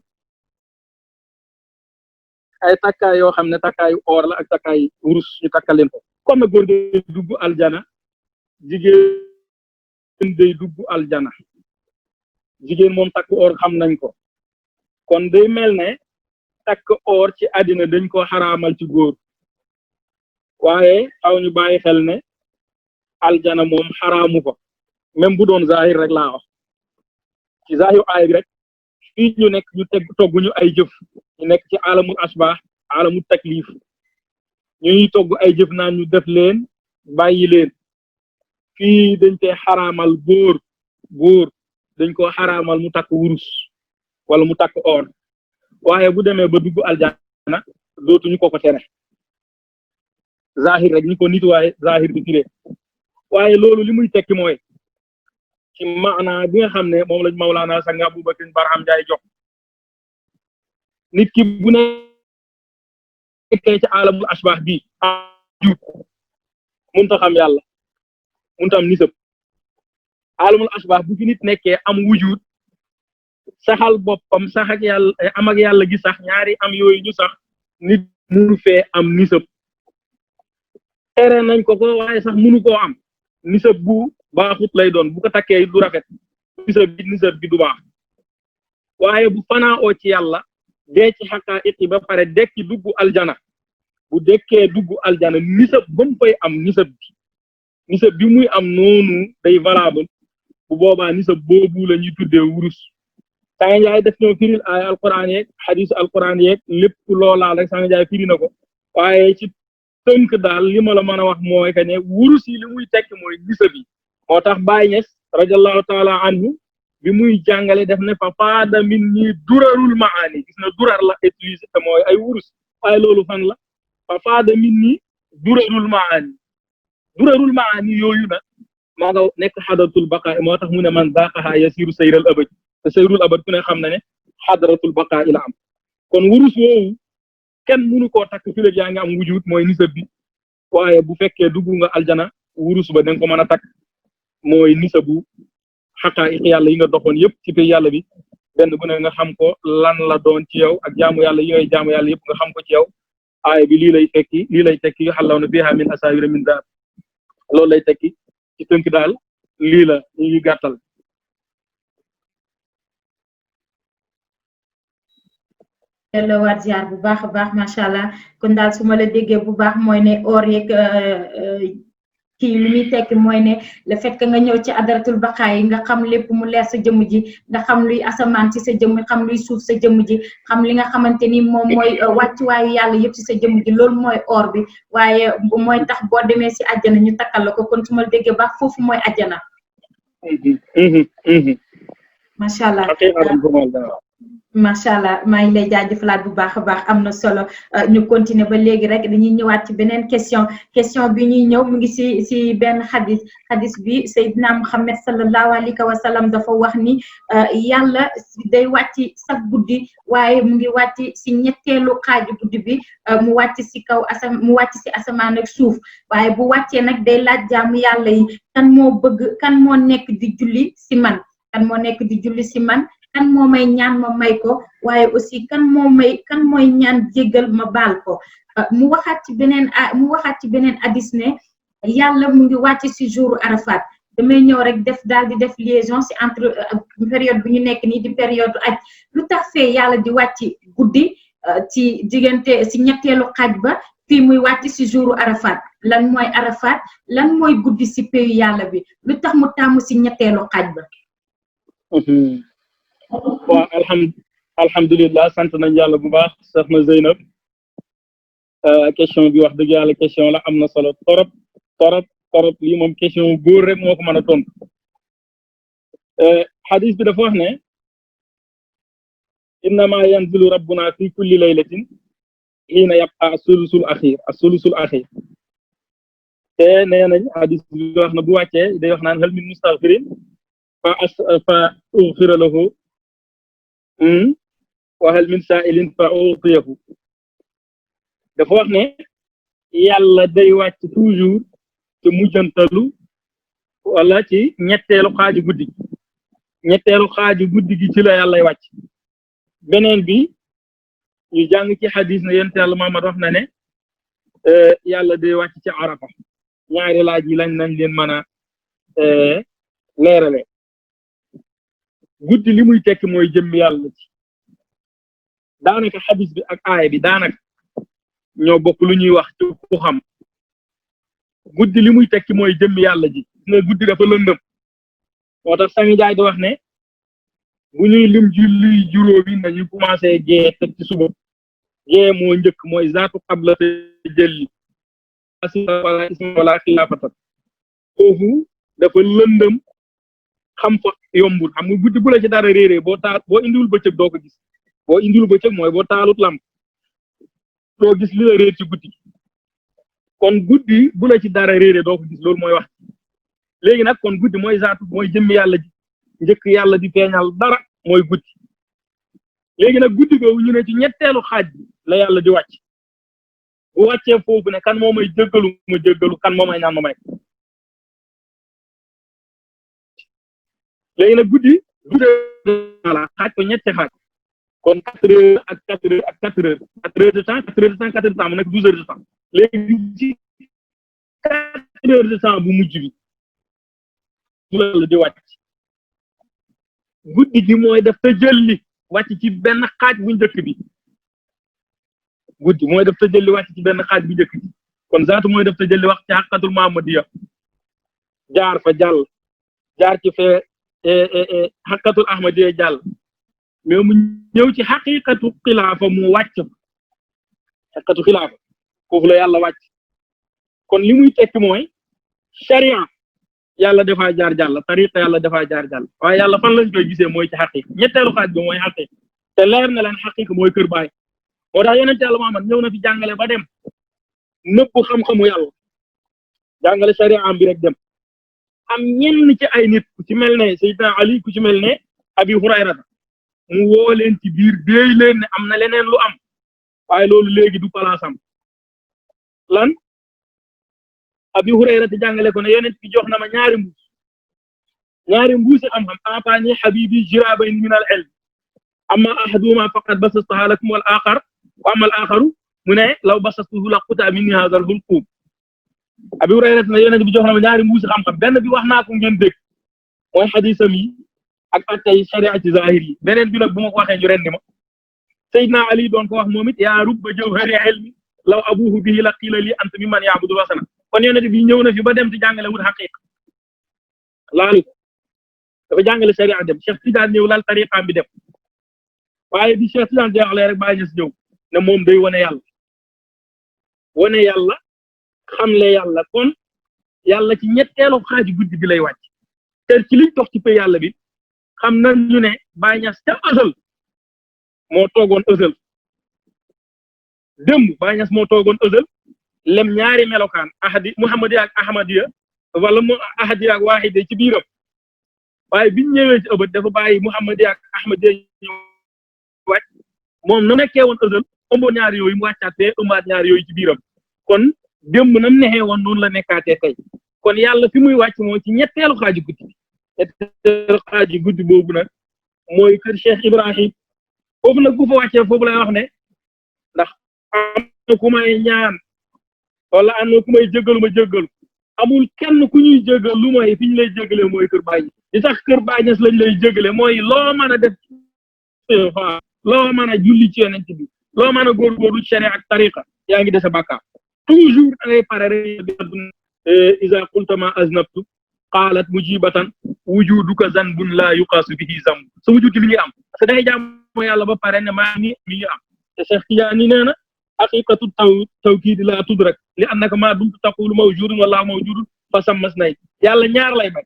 F: ay takkaay yoo xam ne takkaayu or la ak takkaay wurus ñu takkal leen ko comme góor day dugg aljana jigéen day dugg aljana jigéen moom takk or xam nañ ko kon day mel ne takk or ci àddina dañ ko xaraamal ci góor waaye xaw ñu bàyyi xel ne aljana moom xaraamu ko même bu doon zahir rek laa wax ci zahir aay bi rek fii ñu nekk ñu togguñu ay jëf ñu nekk ci alamul asbah alamul taklif ñuy togg ay jëf naan ñu def leen bàyyi leen fii dañ koy xaraamal góor dañ ko xaraamal mu takk wurus wala mu takk or waaye bu demee ba dugg aljana dootuñu ko tere zahir rek ñu ko nit waaye zahir bi firee waaye loolu li muy tekki mooy ci maana bi nga xam ne moom lañ Mawlana Sang Aboubacar Barham Ndiaye jox nit ki bu nekkee ci alamul asbah bi juut mënut a xam yàlla mënut a am nisab alamul asbah bu fi nit nekkee am wujud saxal boppam sax ak yàlla am ak yàlla gi sax ñaari am yooyu ñu sax nit mënu fee am nisab tere nañ ko waaye sax mënu koo am nisab bu baaxut lay doon bu ko takkee du rafet nisab bi du baax waaye bu fanaa oo ci yàlla dee ci xaqaa'iq ba pare dekki dugg aljana bu dekkee dugg aljana nisab ba mu fay am nisab bi muy am noonu day valable bu boobaa nisab boobu la ñuy tuddee wurus Sang Njaay def ñoo firil ay alquran yeeg xadiis alquran yeeg lépp loolaa rek Sang Njaay firi na ko waaye ci tënk daal li ma la mën a wax mooy que ne wurus yi li muy tekk mooy nisab yi moo tax Baay Ñas radiyallahu taala anhu bi muy jàngale def ne fa faada min nii durarul maani gis na durar la utilisé te mooy ay wurus waaye loolu fan la fa faada min nii durarul maani yooyu nag maa nga nekk xadratul baqaa moo tax mu ne man zaqaha yasiru sayral abad te sayrul abad ku ne xam na ne xadratul baqaa la am kon wurus woowu kenn mënu koo takk fi la yaa ngi am wujud mooy nisab bi waaye bu fekkee dugg nga aljana wurus ba da nga ko mën a takk mooy nisabu xaqaa'iq yàlla yi nga doxoon yëpp ci pay yàlla bi benn bu ne nga xam ko lan la doon ci yow ak jaamu yàlla yi ngay jaamu yàlla yëpp nga xam ko ci yow aaya bi lii lay tekki yuhallawna fiihaa min asaawira min dahab loolu lay tekki ci tënk daal lii la ñu ngi gàttal.
E: delloo waat ziar bu baax a baax macha allah kon daal su ma la déggee bu baax mooy ne or yeeg kii li muy tekki mooy ne le fait que nga ñëw ci adratul baqaa yi nga xam lépp mu leer sa jëmm ji nga xam luy asamaan ci sa jëmm xam luy suuf sa jëmm ji xam li nga xamante ni moom mooy wàccuwaayu yàlla yëpp ci sa jëmm ji loolu mooy or bi waaye mooy tax boo demee si àjjana ñu takkal la ko kon su ma la déggee baax foofu mooy àjjana. macha allah. macha allah maa ngi lay jaajëfalaat bu baax a baax am na solo ñu continuer ba léegi rek dañuy ñëwaat ci beneen question bi ñuy ñëw mu ngi si benn xadis bi Seydina Muhammad sallallahu alayhi wa sallam dafa wax ni yàlla day wàcc sax guddi waaye mu ngi wàcc si ñetteelu xaaju guddi bi mu wàcc si kaw mu wàcc si asamaan ak suuf waaye bu wàccee nag day laaj jaamu yàlla yi kan moo nekk di julli si man kan moo may ñaan ma may ko waaye aussi kan mooy ñaan jéggal ma baal ko mu waxaat ci beneen hadis ne yàlla mu ngi wàcc si jour Arafat damay ñëw rek daal di def liaison si entre période bi ñu nekk nii di période aj lu tax fee yàlla di wàcc guddi ci diggante si ñetteelu xaaj ba fii muy wàcc si jour Arafat lan mooy Arafat lan mooy guddi si pays yàlla bi lu tax mu tàmm si ñetteelu xaaj ba.
F: waaw alhamdulilah sant nañ yàlla bu baax soxna Zeynab question bi wax dëgg yàlla question la am na solo torop lii moom question góor rek moo ko mën a tontu xadis bi dafa wax ne innama yanzilu rabbuna fi kulli laylatin xiina yabqa as-sulusul axir te nee nañ xadis bi wax na bu wàccee day wax naan hal min mustaghfirin fa ughfira lahu wa hal min sa'ilin fa utiyahu dafa wax ne yàlla day wàcc toujours te mujjantalu wala ci ñetteelu xaaju guddi gi ci la yàllay wàcc beneen bi ñu jàng ci xadis ne yonent yàlla Muhammad wax na ne yàlla day wàcc ci Arafa ñaari laaj yi lañ nañ leen mën a leerale guddi li muy tekki mooy jëmm yàlla ci daanaka xadis bi ak aaya bi daanaka ñoo bokk lu ñuy wax ci ku xam guddi li muy tekki mooy jëmm yàlla ji nga guddi dafa lëndëm moo tax Sami Jaay di wax ne bu ñuy lim julli juróomi nañu commencé gee teg ci suba gee moo njëkk mooy zaatu qabla te jëlli wala isma wala xilaafata foofu dafa lëndëm xam fa yombul xam nga guddi bu la ci dara réeree boo indiwul bëccëg doo ko gis boo indiwul bëccëg mooy boo taalut lamp doo gis li la réer ci guddi kon guddi bu la ci dara réeree doo ko gis loolu mooy wax léegi nag kon guddi mooy zaatu mooy jëmmi yàlla ji njëkk yàlla di feeñal dara mooy guddi léegi nag guddi googu ñu ne ci ñetteelu xaaj bi la yàlla di wàcc bu wàccee foofu ne kan moo may jéggalu ma jéggalu kan moo may ñaan ma may léegi nag guddi voilà xaaj ko ñetti xaaj kon 4 heures ak 4 heures ak 4 heures 4 heures de temps 4 heures de temps 4 heures de temps mu nekk 12 heures de temps léegi ci 4 heures de temps bu mujj bi loolu di wàcc guddi gi mooy def te jëlli wàcc ci benn xaaj bu njëkk bi guddi mooy def te jëlli wàcc ci benn xaaj bu njëkk bi kon zaatu mooy def te jëlli wax ci xaqatul Muhammadiya jaar fa jàll jaar ci fee xaqatul Ahmadiya jàll mais mu ñëw ci xaqiqatu xilaafa mu wàcc xaqiqatu xilaafa foofu la yàlla wàcc kon li muy tekki mooy sharia yàlla dafaa jaar jàll tariqa yàlla dafaa jaar jàll waaye yàlla fan lañ koy gisee mooy ci xaqiqa ñetteelu xaaj bi mooy xaqiqa te leer na leen xaqiqa mooy kër baay moo tax yonent yàlla Muhammad ñëw na fi jàngale ba dem nëpp xam-xamu yàlla jàngale sharia am bi rek dem am ñenn ci ay nit ku ci mel ne Seydina Ali ku ci mel ne Abi Hurayrata mu woo leen ci biir déey leen ne am na leneen lu am waaye loolu léegi du palaasam lan Abi Hurayrata jàngale ko ne yonent bi jox na ma ñaari mbuusi xam-xam aataani habibi jirabayn min al ilm amma ahaduhuma faqad basastaha lakum wal axar wa amma al axaru mu ne law basastuhu la quta minni hadha al hulqum Abi Hurayrata ne yonent bi jox na ma ñaari mbuusi xam-xam benn bi wax naa ko ngeen dégg mooy xadisam yi ak attay sharia ci zahir yi beneen bi nag bu ma ko waxee ñu rendi ma Seydina Ali doon ko wax moom it yaa rubba jawhari ilmi law abuhu bihi la qiila li anta mimman ya'budu wasana kon yonent bi ñëw na fi ba dem ci jàngale wut xaqiqa laalu ko dafa jàngale sharia dem Cheikh Tidiane ñëw laal tariqaam bi dem waaye bi Cheikh Tidiane jeexalee rek bàyyi ñës ñëw ne moom day wane yàlla xamle yàlla kon yàlla ci ñetteelu xaaju guddi bi lay wàcc te ci liñ tox ci pay yàlla bi xam nañu ne Baay Ñas ca ësal moo toogoon ësal démb Baay Ñas moo toogoon ësal lem ñaari melokaan ahadi muhammadiya ak ahmadiya wala mu ahadiya ak waahide ci biiram waaye biñ ñëwee ci ëbët dafa bàyyi muhammadiya ak ahmadiya ñu wàcc moom na nekkee woon ësal ëmboon ñaari yooyu mu wàccaat fee ëmbaat ñaari yooyu ci biiram kon démb nam nexee woon noonu la nekkaatee tey kon yàlla fi muy wàcc moo ci ñetteelu xaaju guddi ñetteelu xaaju guddi boobu nag mooy kër Cheikh Ibrahim foofu nag bu fa wàccee foofu lay wax ne ndax am na ku may ñaan wala am na ku may jéggalu ma jéggalu amul kenn ku ñuy jégal lu mooy fi ñu lay jégalee mooy kër Baay di tax kër Baay Ñas lañ lay jégale mooy loo mën a def loo mën a julli ci yonent bi loo mën a góorgóorlu sharia ak tariqa yaa ngi dese bàkkaar toujours da ngay pare rek iza qulta ma aznabtu qaalat mujibatan wujuduka zanbun la yuqaasu bihi zamb sa wujud li ngi am parce que da ngay jaamu yàlla ba pare ne maa ngi mi ngi am te Cheikh Tidiane nee na haqiqatu tawkiid la tudrak li annaka ma dumtu taqulu mawjudun wallahu mawjudun fa sammas nay yàlla ñaar lay bañ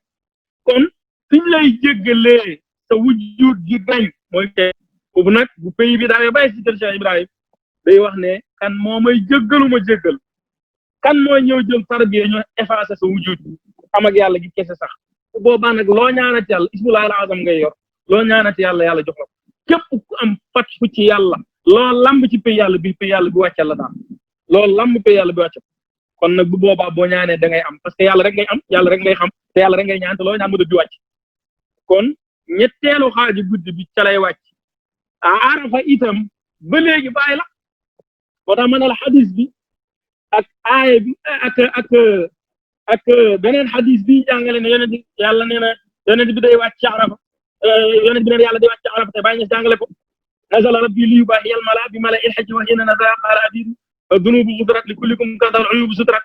F: kon fiñ lay jéggalee sa wujud gi gañ mooy te foofu nag bu pays bi daawee bàyyi si kër Cheikh Ibrahim day wax ne kan moo may jéggaluma jéggal kan mooy ñëw jël tarbiya ñoo effacé sa wujud am ak yàlla gi kese sax bu boobaa nag loo ñaanati yàlla ismullahi al-azam ngay yor loo ñaanati yàlla yàlla jox la képp ku am fat fu ci yàlla loo lamb ci pays yàlla bi wàccal la daal loolu lamb pays yàlla bi wàccal kon nag bu boobaa boo ñaanee da ngay am parce que yàlla rek ngay am yàlla rek ngay xam te yàlla rek ngay ñaan te loo ñaan mu dëdd wàcc kon ñetteelu xaaju guddi bi ca lay wàcc Arafa itam ba léegi bàyyi la moo tax ma ne la xadis bi ak aaya bi ak beneen xadis bi jàngale ne yonent yàlla nee na yonent bi day wàcc ci Arafa yonent bi ne yàlla day wàcc ci Arafa te bàyyi ñu jàngale ko nazala rabbi li yubahi al mala bi mala il hajj wa hina nazara qala abidu dunubu sutrat li kullikum kadal uyubu sutrat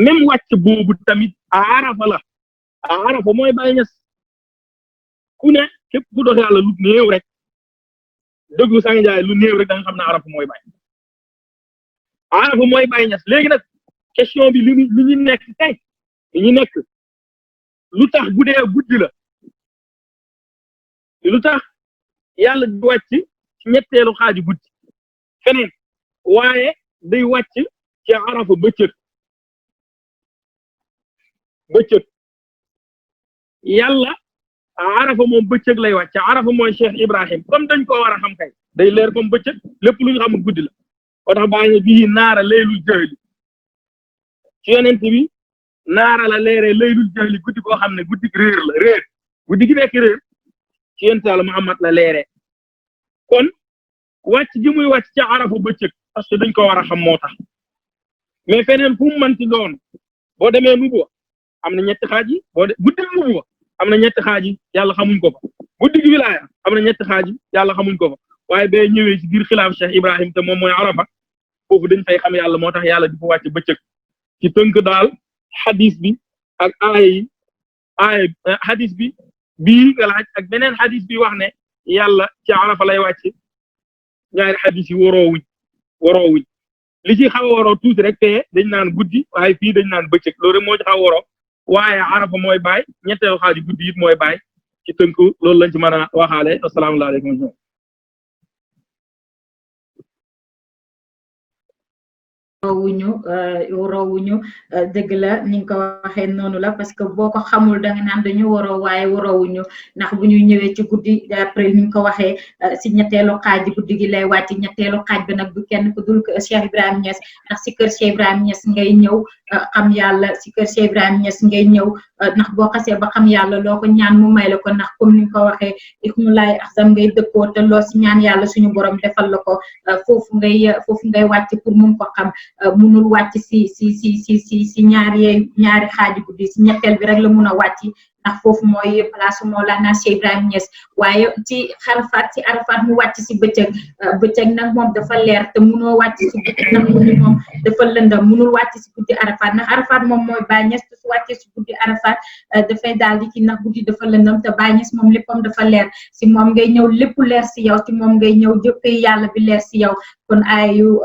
F: même wàcc boobu tamit Arafa la Arafa mooy bàyyi ñes ku ne képp ku dox yàlla lu néew rek dëggu sang jaay lu néew rek da nga xam ne Arafa mooy bàyyi Arafa mooy bàyyi ñes léegi nag question bi li ñu nekk tey li ñu nekk lu tax bu dee guddi la lu tax yàlla di wàcc ci ñetteelu xaaju guddi feneen waaye day wàcc ci Arafa bëccëg yàlla Arafa moom bëccëg lay wàcc Arafa mooy Cheikh Ibrahim comme dañ ko war a xam kay day leer comme bëccëg lépp lu ñu xamul guddi la moo tax baa ngi bii naara laylul jahli ci yonent bi naara la leeree laylul jahli guddi koo xam ne guddi réer la réer guddi gi nekk réer ci yonent Yàlla Muhammad la leeree kon wàcc gi muy wàcc ci Arafa bëccëg parce que dañ ko war a xam moo tax mais feneen fu mu mënti doon boo demee Nubuwa am na ñetti xaaj yi guddi Nubuwa am na ñetti xaaj yi yàlla xamuñ ko fa guddi gi wilaaya am na ñetti xaaj yi yàlla xamuñ ko fa waaye bee ñëwee ci biir xilaaf Cheikh Ibrahim te moom mooy Arafa foofu dañ fay xam yàlla moo tax yàlla di fa wàcc bëccëg ci tënk daal xadis bi ak aaya xadis bi bii nga laaj ak beneen xadis bi wax ne yàlla ci Arafa lay wàcc ñaari xadis yi waroowuñ li ci xaw a waroo tuuti rek te dañ naan guddi waaye fii dañ naan bëccëg loolu rek moo ci xaw a waroo waaye Arafa mooy baay ñetteelu xaaju guddi it mooy baay ci tënk loolu lañ ci mën a waxaale asalaamaaleykum.
E: waroowuñu dëgg la ni nga ko waxee noonu la parce que boo ko xamul da nga naan dañu waroo waaye waroowuñu ndax bu ñuy ñëwee ci guddi après ni nga ko waxee si ñetteelu xaaj guddi gi lay wàcc ñetteelu xaaj bi nag du kenn ku dul Cheikh Ibrahim Niass ndax si kër Cheikh Ibrahim Niass ngay ñëw xam yàlla si kër Cheikh Ibrahim Niass ngay ñëw ndax boo xasee ba xam yàlla loo ko ñaan mu may la ko ndax comme ni nga ko waxee ismullahi ahzam ngay dëkkoo te loo si ñaan yàlla suñu borom defal la ko foofu ngay wàcc pour mun ko xam munul wàcc si ñaari xaaju guddi si ñetteel bi rek la mun a wàcc ndax foofu mooy place Mawlana Cheikh Ibrahim Niass waaye ci Arafat mu wàcc si bëccëg nag moom dafa leer te munoo wàcc si guddi nag guddi moom dafa lëndam munul wàcc si guddi Arafat ndax Arafat moom mooy Baye Niass te su wàccee si guddi Arafat dafay daal di ci ndax guddi dafa lëndam te Baye Niass moom léppam dafa leer si moom ngay ñëw lépp leer si yow si moom ngay ñëw jëppee yàlla bi leer si yow kon ayu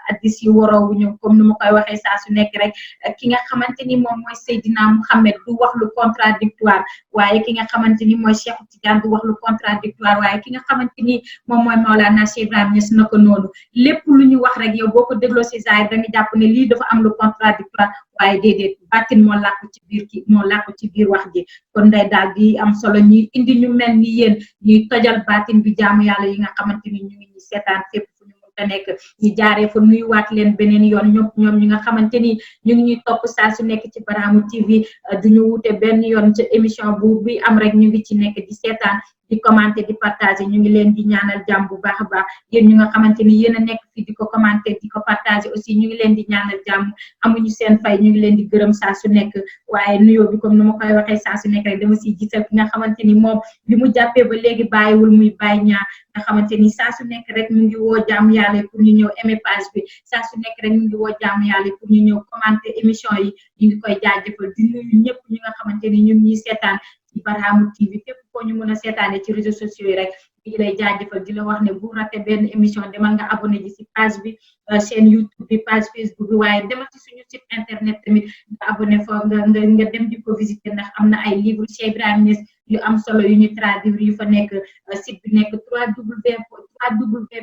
E: addis yi waroowuñu comme ni ma koy waxee saa su nekk rek ki nga xamante ni moom mooy Seydina Mouhamed du wax lu contradictoire waaye ki nga xamante ni mooy Cheikh Tidiane du wax lu contradictoire waaye ki nga xamante ni moom mooy Maulana Cheikh Ibrahim Niass na ko noonu lépp lu ñu wax rek yow boo ko dégloo si zaahir da nga jàpp ne lii dafa am lu contradictoire waaye déedéet bàttin moo làkku ci biir wax ji kon day daal di am solo ñuy indi ñu mel ni yéen ñuy tojal bàttin bi jaamu yàlla yi nga xamante ni ñu ngi ñuy seetaan fépp fu ñu mën a nekk ñu jaaree fa nuyuwaat leen beneen yoon ñoom ñi nga xamante ni ñu ngi ñuy topp saa su nekk ci Barham TV duñu wute benn yoon ci émission bu bi am rek ñu ngi ci nekk di seetaan di commenter di partager ñu ngi leen di ñaanal jàmm bu baax a baax yéen ñu nga xamante ni yéen a nekk fii di ko commenter di ko partager aussi ñu ngi leen di ñaanal jàmm amuñu seen fay ñu ngi leen di gërëm saa su nekk waaye nuyoo bi comme nu ma koy waxee saa su nekk rek dama siy gisal ki nga xamante ni moom li mu jàppee ba léegi bàyyiwul muy bàyyi ñaar nga xamante ni saa su nekk rek mu ngi woo jàmm yàlla pour ñu ñëw aimer page bi saa su nekk rek mu ngi woo jàmm yàlla pour ñu ñëw commenter émission yi ñu ngi koy jaajëfal di nuyu ñëpp ñi nga xamante ni ñun ñuy seetaan ci Barham TV fépp foo ñu mën a seetaane ci réseaux sociaux yi rek di lay jaajëfal di la wax ne bu raté benn émission demal nga abonné ji si page bi chaîne YouTube bi page Facebook bi waaye demal ci suñu site internet tamit nga abonné fa nga dem di ko visiter ndax am na ay livre Cheikh Ibrahima Niass yu am solo yu ñu traduire yu fa nekk site bi nekk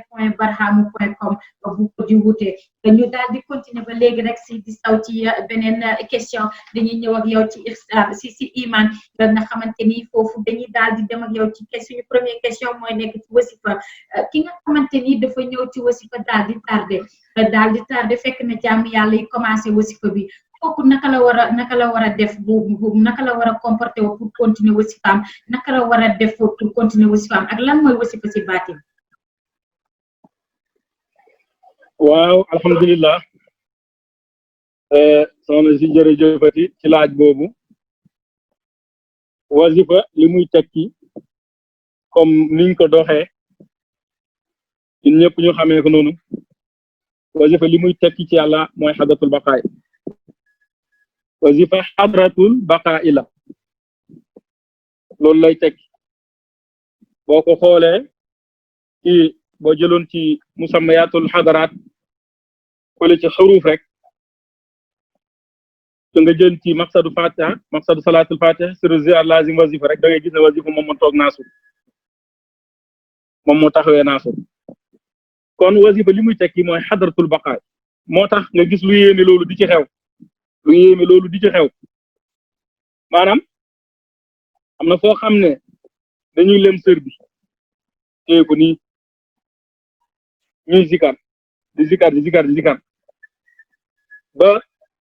E: www.barhamu.com bu ko di wute ñu daal di continuer ba léegi rek si di saw ci beneen question dañuy ñëw ak yow ci si iman nga xamante ni foofu dañuy daal di dem ak yow ci suñu première question mooy nekk ci wasifa ki nga xamante ni dafa ñëw ci wasifa daal di tardé fekk na jàmm yàlla yi commencé wasifa bi kooku naka la war a def bu naka la war a comporté wu pour continuer wasifaam naka la war a def pour continuer wasifaam ak lan mooy wasifa si baatin.
F: waaw alhamdulilah soxna si jërëjëfati ci laaj boobu wasifa li muy tekki comme niñ ko doxee ñun ñëpp ñu xamee ko noonu wasifa li muy tekki ci yàlla mooy xadratul baqaay wasifa xadratul baqaay la loolu lay tekki boo ko xoolee ci boo jëloon ci musammayatul xadaraat fële ci xuruuf rek te nga jël ci maqsadu fatiha maqsadu salaatul fatiha sur ziar lazim wasifa rek da ngay gis ne wasifa moom moo toog naasu moom moo taxawee naasu kon wasifa li muy tekki mooy xadratul baqaay moo tax nga gis lu yéeme loolu di ci xew maanaam am na foo xam ne dañuy lem sër bi téye ko nii ñuy zikar di zikar ba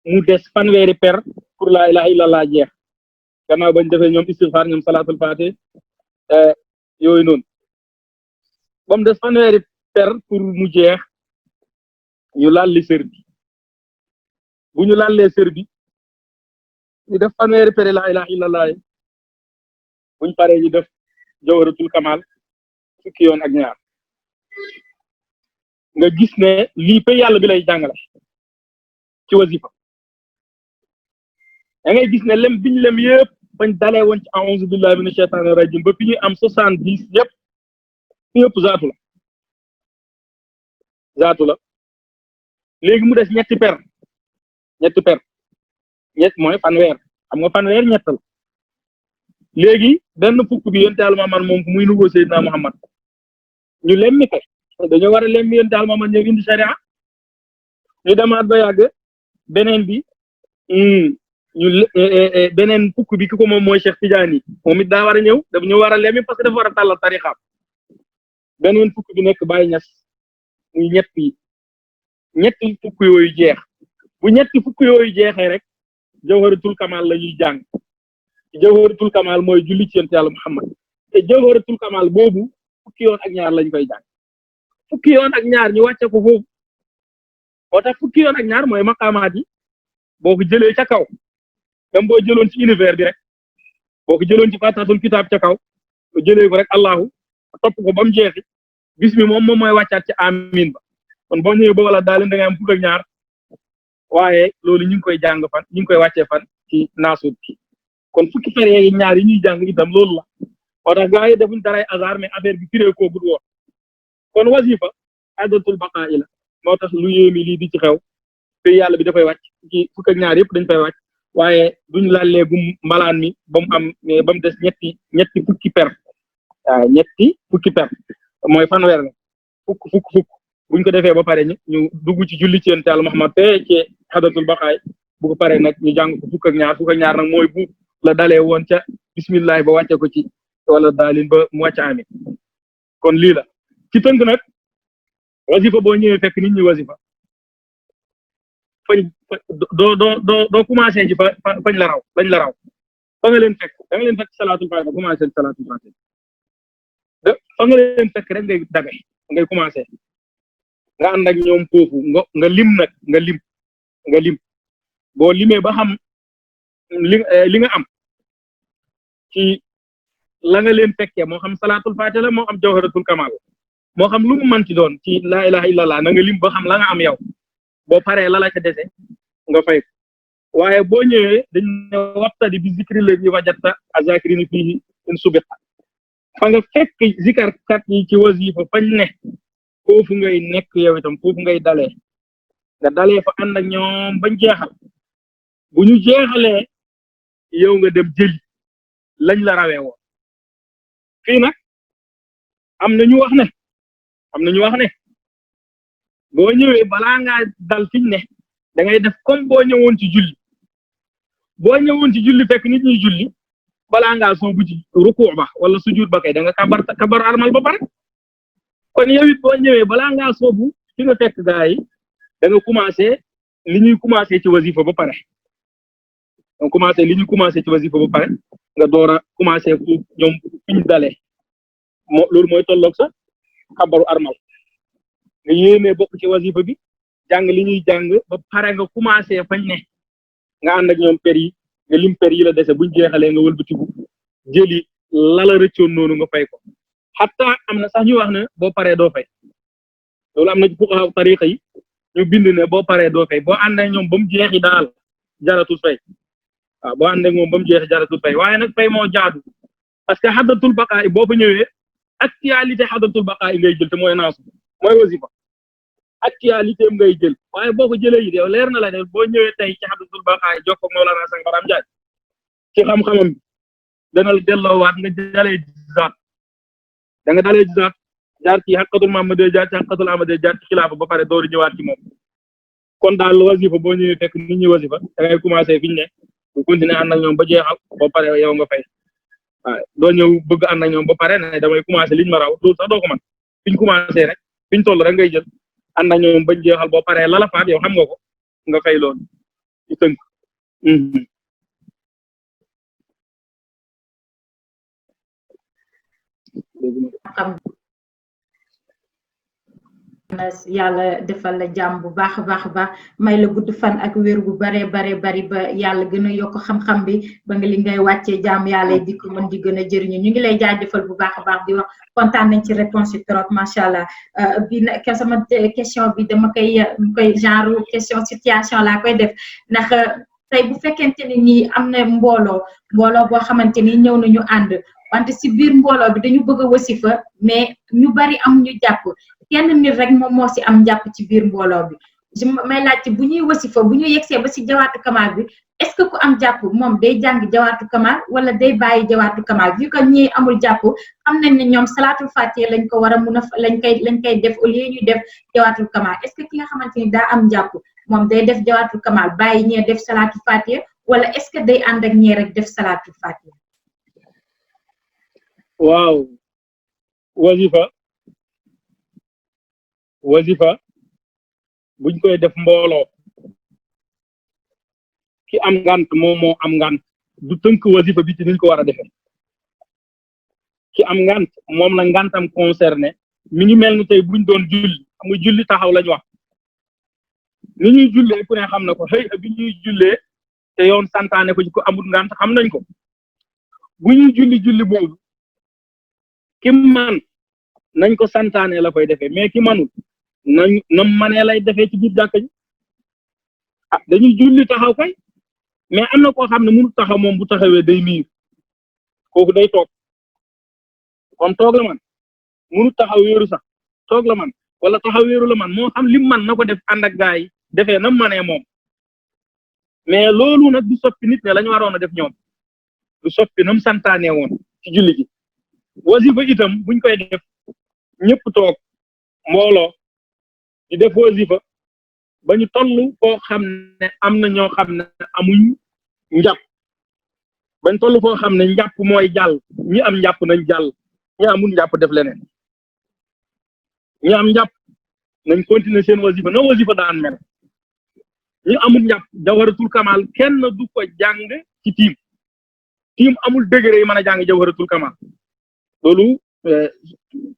F: mu des fanweeri per pour la ilaha illallah jeex gannaaw bañ defee ñoom istighfar ñoom salaatul fatih yooyu noonu ba mu des fanweeri per pour mu jeex ñu lalli sër bi bu ñu lallee sër bi ñu def fanweeri per la ilaha illallah buñ paree ñu def jawharatul kamal fukki yoon ak ñaar nga gis ne lii pe yàlla bi lay jàngale ci wasifa da ngay gis ne lem biñu lem yëpp bañ dalee woon ci a'uuzu billahi minash shaytaanir rajiim ba fi ñuy am 70 yëpp zaatu la léegi mu des ñetti per ñett mooy fanweer xam nga fanweer ñett la léegi benn fukk bi yonent Yàlla Muhammad moom muy nugoo Seydina Muhammad ñu lemmi ko dañoo war a lemmi yonent Yàlla Muhammad ñëw indi sharia ñu demaat ba yàgg beneen bi beneen fukk bi ki ko moom mooy Cheikh Tidiane moom it daa war a ñëw dafa ñu war a lemmi parce que dafa war a tàllal tarixaam beneen fukk bi nekk Baye Niass muy ñetti fukk yooyu jeex bu ñetti fukk yooyu jeexee rek jawharatul kamal la ñuy jàng jawharatul kamal mooy julli ci yonent Yàlla Muhammad te jawharatul kamal boobu fukki yoon ak ñaar lañ koy jàng fukki yoon ak ñaar ñu wàcce ko foofu moo tax fukki yoon ak ñaar mooy maqaamaat yi boo ko jëlee ca kaw même boo jëloon ci univers bi rek boo ko jëloon ci fatatul kitaab ca kaw boo jëlee ko rek allahu topp ko ba mu jeexi bis mi moom mooy wàccaat ci amin ba kon boo ñëwee ba wala daal da ngay am fukk ak ñaar waaye loolu ñu ngi koy jàng fan ñu ngi koy wàccee fan ci naasut bi kon fukki fer yi ñaar yi ñuy jàng itam loolu la moo tax gars yi defuñ daray hasard mais affaire bi firee koo gud woon kon wasifa adatul baqaa la moo tax lu yéemi lii di ci xew te yàlla bi dafay wàcc ci fukk ak ñaar yëpp dañ fay wàcc waaye duñ laalee gum mbalaan mi ba mu am ba mu des ñetti fukki per waaw ñetti fukki per mooy fanweer la fukk buñ ko defee ba pare ñu dugg ci julli ci yonent Yàlla Muhammad te ci xadatul baqaay bu ko paree nag ñu jàng ko fukk ak ñaar nag mooy bu la dalee woon ca bismillah ba wàcce ko ci wala daalin ba mu wàcc amin kon lii la ci tënk nag wasifa boo ñëwee fekk nit ñi wasifa fañ doo commencé ci fañ la raw lañ la raw fa nga leen fekk da nga leen fekk salaatul faatiha commencé salaatul faatiha fa nga leen fekk rek ngay dabe ngay commencé nga ànd ak ñoom foofu nga lim nag nga lim boo limee ba xam li nga am ci la nga leen fekkee moo xam salaatul faatiha la moo xam jawharatul kamal moo xam lu mu mën ci doon ci laa ilaha illallah na nga lim ba xam la nga am yow boo paree la ca dese nga fay ko waaye boo ñëwee dañ ne wabtadi bi zikri lazi wajadta azakirina fihi in subita fa nga fekk zikarkat yi ci wasifa fañ ne foofu ngay nekk yow itam foofu ngay dalee nga dalee fa ànd ak ñoom bañ jeexal bu ñu jeexalee yow nga dem jëli lañ la rawee woon fii nag am na ñu wax ne boo ñëwee balaa ngaa dal fiñ ne da ngay def comme boo ñëwoon ci julli fekk nit ñi julli balaa ngaa soobu ci rukuu ba wala sujud ba kay da nga kabar armal ba pare kon yow it boo ñëwee balaa ngaa soobu fi nga fekk gaa yi da nga commencé li ñuy commencé ci wasifa ba pare nga door a commencé fu ñoom fiñ dalee loolu mooy tolloog sa kabaru armal nga yéenee bokk ci wasifa bi jàng li ñuy jàng ba pare nga commencé fañ ne nga ànd ak ñoom per yi nga lim per yi la dese buñ jeexalee nga wëlbatiku jëli lala rëccoon noonu nga fay ko xataa am na sax ñu wax ne boo paree doo fay loolu am na ci fuqaha tariqa yi ñu bind ne boo paree doo fay boo ànd ak ñoom ba mu jeexi daal jaratul fay waaw boo ànd ak moom ba mu jeexi jaratul fay waaye nag fay moo jaadu parce que xadatul baqaa yi boo fa ñëwee actualité xadatul baqaa yi ngay jël te mooy naasu mooy wasifa actualité am ngay jël waaye boo ko jëlee yi yow leer na la ne boo ñëwee tey ci xadatul baqaa yi jokkoo Mawlana Sang Baram Njaay ci xam-xamam bi dana la delloowaat nga dalee jizaat jaar ci xaqatul Mamadou jaar ci xaqatul Amadou jaar ci xilaafa ba pare dooru ñëwaat ci moom kon daal wasifa boo ñëwee fekk nit ñi wasifa da ngay commencé fiñ ne bu continuer ànd ak ñoom ba jeexal ba pare yow nga fay waaw doo ñëw bëgg ànd ak ñoom ba pare ne damay commencé liñ ma raw loolu sax doo ko mën fiñ commencé rek fiñ toll rek ngay jël ànd ak ñoom bañ jeexal boo paree lala faat yow xam nga ko nga fay loolu ci tënk
E: yàlla defal la jàmm bu baax a baax may la gudd fan ak wér gu bari ba yàlla gën a yokk xam-xam bi ba nga li ngay wàccee jàmm yàlla di ko mën di gën a jëriñu ñu ngi lay jaajëfal bu baax a baax di wax kontaan nañ ci réponse yi trop macha allah bi nag sama question bi dama koy genre question situation laa koy def ndax tey bu fekkente ni nii am na mbooloo boo xamante ni ñëw nañu ànd wante si biir mbooloo bi dañu bëgg a wasifa mais ñu bari am ñu jàpp kenn nit rek moom moo si am jàpp ci biir mbooloo bi may laajte bu ñuy wasifa bu ñu yegsee ba si jawaatu kamal bi est-ce que ku am jàpp moom day jàng jawaatu kamal wala day bàyyi jawaatu kamal vu que ñi amul jàpp xam nañ ne ñoom salaatul fatiha lañ ko war a mun a lañ koy def au lieu ñuy def jawaatul kamal est-ce que ki nga xamante ni daa am jàpp moom day def jawaatul kamal bàyyi ñee def salaatul fatiha wala est-ce que day ànd ak ñee rek def salaatul fatiha.
F: waaw wasifa buñ koy def mbooloo ki am ngant moom moo am ngant du tënk wasifa bi ci niñ ko war a defee ki am ngant moom la ngantam concerné mi ngi mel ni tey buñ doon julli am nga julli taxaw lañ wax ni ñuy jullee ku ne xam na ko xëy bi ñuy jullee te yoon santaane ko ci ko amul ngant xam nañ ko bu ñuy julli boobu ki man nañ ko santaane la koy defee mais ki manul nam manee lay defee ci biir jàkka ji dañuy julli taxaw kay mais am na koo xam ne mënu taxaw moom bu taxawee day miir kooku day toog kon toog la man mënu taxaw wéeru sax toog la man wala taxaw wéeru la man moo xam lim man na ko def ànd ak gaa yi defee nam manee moom mais loolu nag du soppi nit ne lañu waroon a def ñoom du soppi nam santaane woon ci julli gi wasifa itam buñ koy def ñëpp toog mbooloo di def wasifa ba ñu toll foo xam ne am na ñoo xam ne amuñ njàpp bañ toll foo xam ne njàpp mooy jàll ñi am njàpp nañ jàll ñi amul njàpp def leneen ñi am njàpp nañ continuer seen wasifa na wasifa daan mel ñi amul njàpp jawharatul kamal kenn du ko jàng ci tiim amul degré yi mën a jàng jawharatul kamal loolu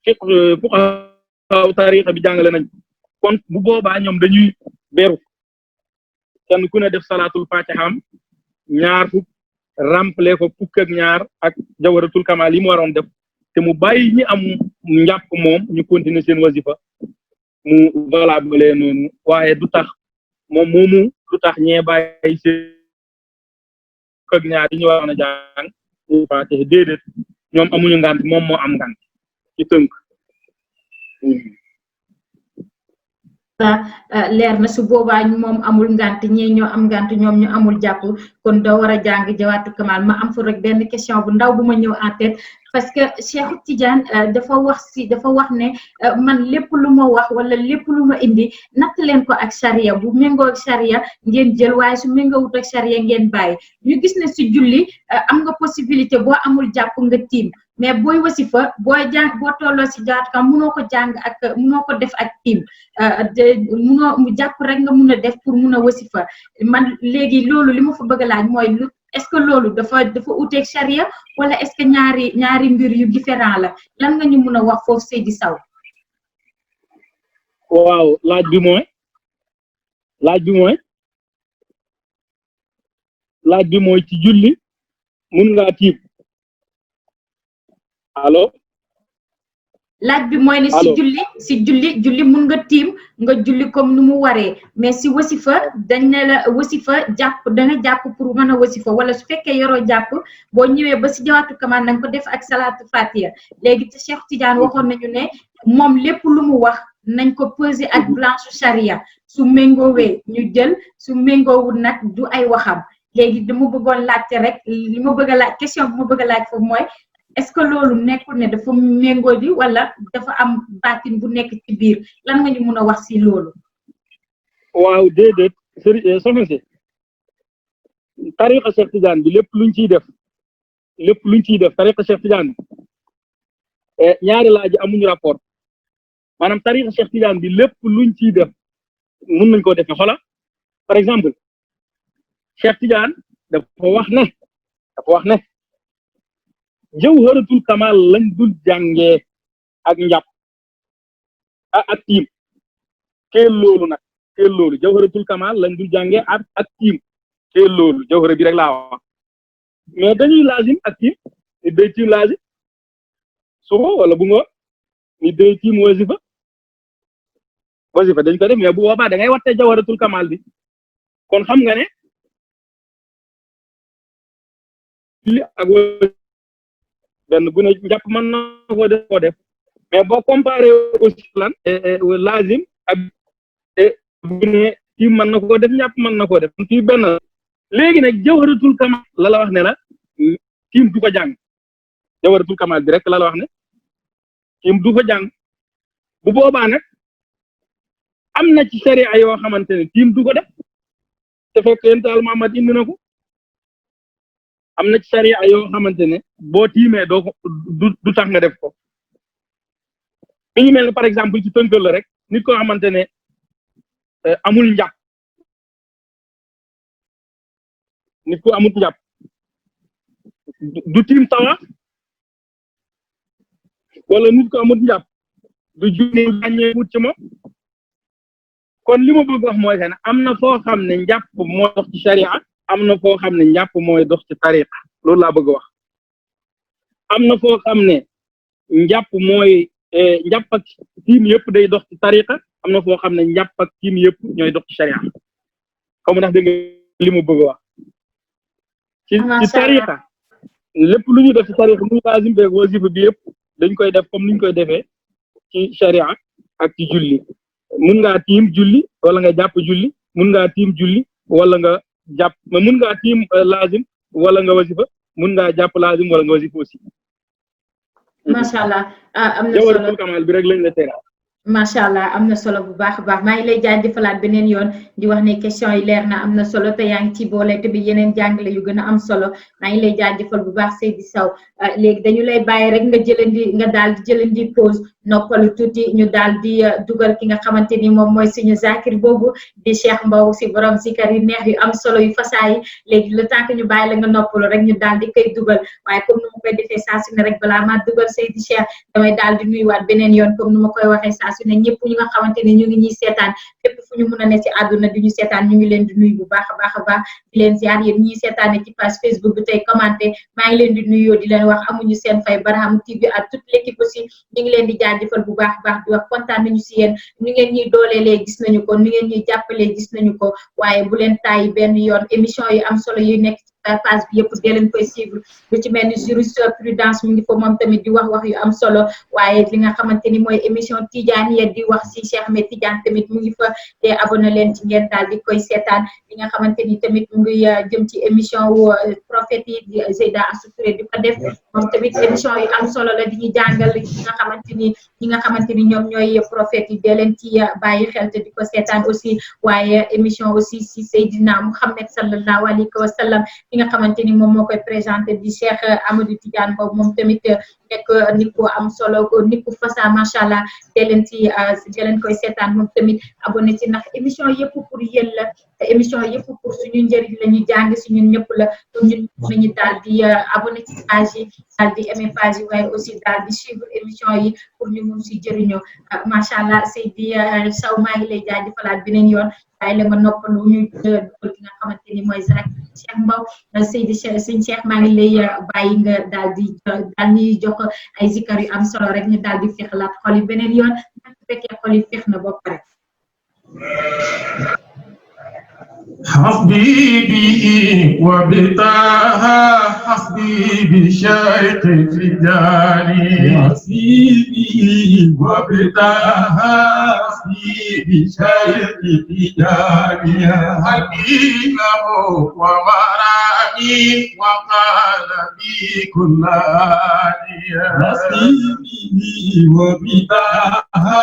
F: fiq fuqahaa tariqa bi jàngale nañ kon bu boobaa ñoom dañuy beru kenn ku ne def salaatul fatiham ñaar fukk rample ko fukk ak ñaar ak jawaratul kamal yi mu waroon def te mu bàyyi ñi am njàpp moom ñu continuer seen wasifa mu valable noonu waaye du tax moom moomu du tax ñee bàyyi seen fukk ak ñaar yi ñu waroon a jàng fatiha déedéet ñoom amuñu ngant moom moo am ngant ci tënk
E: leer na su boobaa moom amul ngant ñee ñoo am ngant ñoom ñu amul jàpp kon doo war a jàng jawaatu kamal ma am fa rek benn question bu ndaw bu ma ñëw en tête parce que Cheikh Tidiane dafa wax ne man lépp lu ma wax wala lépp lu ma indi natt leen ko ak charia bu méngoo ak charia ngeen jël waaye su méngoowut ak charia ngeen bàyyi ñu gis ne si julli am nga possibilité boo amul jàpp nga tiim mais booy wasifa booy jàng boo tolloo si jawaatu kam munoo ko jàng ak munoo ko def ak tiim munoo mu jàpp rek nga mun a def pour mun a wasifa man léegi loolu li ma fa bëgg a laaj mooy lu est-ce que loolu dafa uteeg charia wala est-ce que ñaari mbir yu différent la lan nga ñu mun a wax foofu Seydi Sow
F: waaw laaj bi mooy ci julli mun ngaa tiim allo
E: laaj bi mooy ne si julli mun nga tiim nga julli comme nu mu waree mais si wasifa dañ ne la wasifa jàpp danga jàpp pour mën a wasifa wala su fekkee yoroo jàpp boo ñëwee ba si jawaatu kamaan nanga ko def ak salaatu fatiha léegi te Cheikh Tidiane waxoon nañu ne moom lépp lu mu wax nañ ko peser ak blanche charia su méngoowee ñu jël su méngoowul nag du ay waxam léegi dama bëggoon laajte rek li ma bëgg a laaj question bu ma bëgg a laaj foofu mooy est-ce que loolu nekkul ne dafa méngoo di wala dafa am baatin bu nekk ci biir lan nga ñu mun a wax si loolu
F: waaw déedéet sëriñ soxna si tariqa Cheikh Tidiane bi lépp luñ ciy def tariqa Cheikh Tidiane bi ñaari laaj amuñu rapport maanaam tariqa Cheikh Tidiane bi lépp luñ ciy def mun nañ koo defee xola par exemple Cheikh Tidiane dafa wax ne jawharatul kamal lañ dul jàngee ak njàpp ak tiim teel loolu jawharatul kamal lañ dul jàngee ak tiim teel loolu jawhara bi rek laa wax mais dañuy laazim ak tiim ni day tiim laazim suba wala bu nga ni day tiim wasifa dañ ko def mais bu boobaa da ngay wattee jawharatul kamal bi kon xam nga ne li ak benn bu ne njàpp mën na koo def mais boo comparé aussi lan lazim ak bu ne tiim mën na koo def njàpp mën na koo def fii benn léegi nag jawharatul kamal la wax ne la tiim du ko jàng jawharatul kamal bi rek la wax ne tiim du ko jàng bu boobaa nag am na ci sharia yoo xamante ne tiim du ko def te fekk yentaal Muhammad indi na ko am na ci sharia yoo xamante ne boo tiimee doo ko du tax nga def ko mi ngi mel ne par exemple ci tënkal la rek nit koo xamante ne amul njàpp nit ku amul njàpp du tiim tawaaf wala nit ko amul njàpp du julli ràññee wut ci moom kon li ma bëgg wax mooy que ne am na foo xam ne njàpp mooy dox ci sharia am na foo xam ne njàpp mooy dox ci tariqa loolu laa bëgg wax am na foo xam ne njàpp mooy njàpp ak tiim yëpp day dox ci tariqa am na foo xam ne njàpp ak tiim yëpp ñooy dox ci sharia xaw ma ndax dégg nga li mu bëgg wax ci tariqa lépp lu ñu def ci tariqa muy lazim beeg wasifa bi yëpp dañ koy def comme ni ñu koy defee ci sharia ak ci julli mun ngaa tiim julli wala nga jàpp julli mun ngaa tiim julli wala nga jàpp mun ngaa tiim lazim wala nga wasifa mun ngaa jàpp lazim wala nga wasifa aussi
E: macha allah am na
F: jawharatul kamal bi rek lañ la tere
E: macha allah am na solo bu baax a baax maa ngi lay jaajëfalaat beneen yoon di wax ne question yi leer na am na solo te yaa ngi ci boole te bi yeneen jàngale yu gën a am solo maa ngi lay jaajëfal bu baax Seydi Sow léegi dañu lay bàyyi rek nga daal di jëlandi pause noppalu tuuti ñu daal di dugal ki nga xamante ni moom mooy suñu zakir boobu di Cheikh Mbow si borom zikar yu neex yu am solo yu fasaa yi léegi le temps que ñu bàyyi la nga noppalu rek ñu daal di koy dugal waaye comme nu ma koy defee saa su ne rek balaa maa dugal Seydi Cheikh damay daal di nuyuwaat beneen yoon comme nu ma koy waxee saa su ne ñëpp ñu nga xamante ne ñu ngi ñuy seetaan fépp fu ñu mën a ne ci àdduna di ñu seetaan ñu ngi leen di nuyu bu baax a baax a baax di leen ziar yéen ñuy seetaane ci page Facebook bi tey commenté maa ngi leen di nuyoo di leen wax amuñu seen fay Barham TV ak toute l'équipe aussi ñu ngi leen di jaajëfal bu baax a baax di wax kontaan nañu si yéen ñu ngeen ñuy dooleelee gis nañu ko ñu ngeen ñuy jàppalee gis nañu ko waaye bu leen tàyyi benn yoon émission yi am solo yu nekk page bi yëpp dee leen koy suivre lu ci mel ni jurisprudence mi ngi fa moom tamit di wax yu am solo waaye li nga xamante ni mooy émission Tidiane ya di wax si Cheikh Ahmed Tidiane tamit mu ngi fa te abonné leen ci ngeen daal di koy seetaan li nga xamante ni tamit mu ngi jëm ci émission wu prophète yi di Zeyda Astou Touré di ko def moom tamit émission yu am solo la di ñu jàngal ñi nga xamante ni ñoom ñooy prophète yi dee leen ci bàyyi xel te di ko seetaan aussi waaye émission aussi si Seydina Mouhamed sallallahu alayhi wa sallam nga xamante ni moom moo koy présenté di Cheikh Amadou Tidiane boobu moom tamit nekk nit ku am solo nit ku fasa macha allah dee leen koy seetaan moom tamit abonné ci ndax émission yëpp pour yéen la te émission yëpp pour suñu njëriñ la ñu jàng si ñun ñëpp la donc ñun nañu daal di abonné ci page yi daal di aimé page yi waaye aussi daal di suivre émission yi pour ñu mun si jëriñoo macha allah Seydi Sow maa ngi lay jaajëfalaat beneen yoon waaye la nga noppalu ñu dugal ki nga xamante ni mooy Cheikh Mbow Seydi Cheikh maa ngi lay bàyyi nga daal ñuy jox ay zikar yu am solo rek ñu daal di fexlaat xol yi beneen yoon bu fekkee xol yi fex na ba pare
D: حبيبي وبطاها حبيبي شيخ تجاني حبيبي وبطاها حبيبي شيخ تجاني حبيبه ومرامي وقال بي كل حبيبي وبطاها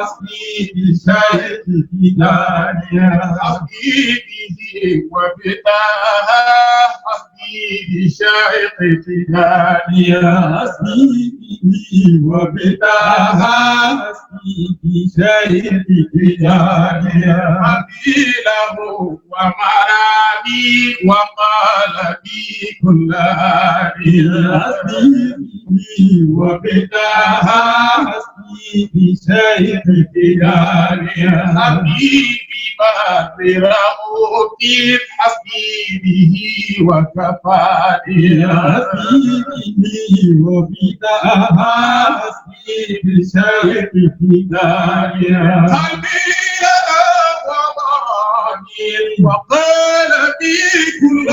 D: حبيبي شيخ تجاني حبيبي وبطاها حبيبي شيخ تجاني حبيبي وبطاها حبيبي شيخ تجاني حبيبه ومرامي وقال بي كل حبيبي وبطاها حبيبي شيخ تجاني حبيبي برأوتي حبيبه وكفاني حبيبي وبداها حبيبي شيخ تجاني حبيبي وقال بي كل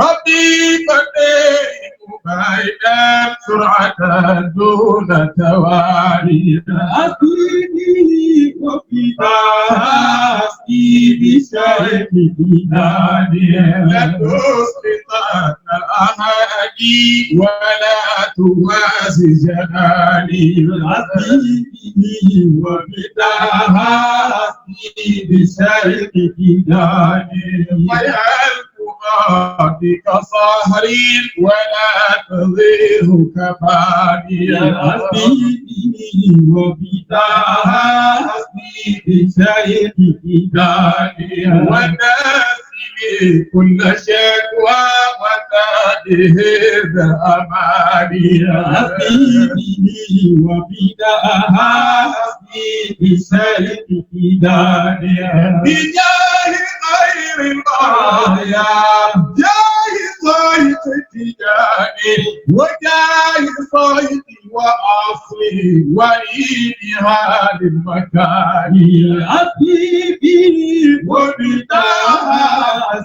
D: ربي فتيت بعيدا سرعة دون توالي حبيبي وفداها حبيبي شيخ تجاني لا تسقطن الأهالي ولا توازي جناني حبيبي وفداها حبيبي شيخ تجاني بك صهري ولا تضيه كفاني حبيبي وبداها حبيبي شيخ تجاني وناسي كل شكوى وتاده الأماني حبيبي وبداها حبيبي شيخ تجاني بجاه خير البرايا جاي صايد تجاني وجاي صايد وأصلي وليد هذا المكان حبيبي وبداها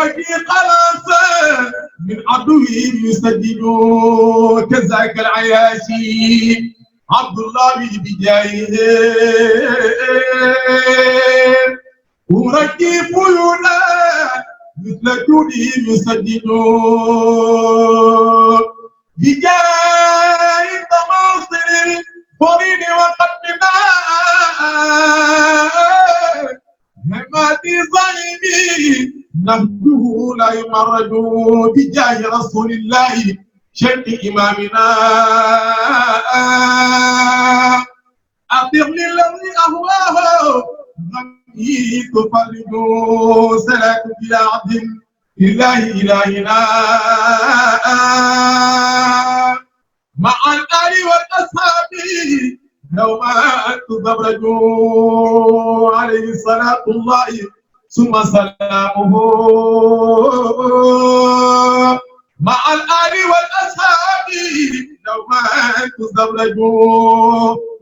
D: مرجي خلاصا من عدوه يسدد كذاك العياشي عبد الله بجاهه ومرجي فيولا مثل كوني يسدد بجاه تماصر الفريد وقدنا هماتي ظالمي نهجه لا يمرد بجاه رسول الله شيخ إمامنا أطيعني الذي أهواه غني تفرد صلاة بلا عبد لله إلهنا مع الآل والأصحاب يوم تدرج عليه صلاة الله ثم سلامه مع الآل والأصحاب يوم تدرج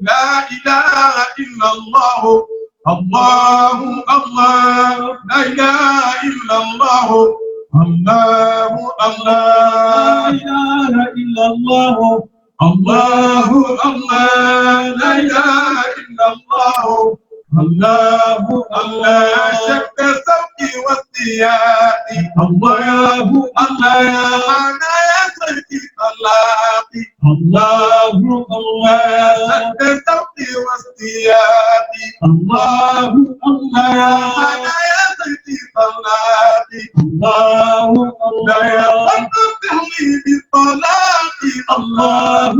D: لا إله إلا الله الله الله لا إله إلا الله الله الله لا إله إلا الله الله الله لا إله إلا الله الله الله شد صوتي واستيائي الله الله أنا يا سيدي طلاقي الله الله شد صوتي واستيائي الله الله أنا يا سيدي طلاقي الله الله وانتهي لي بالطلاق الله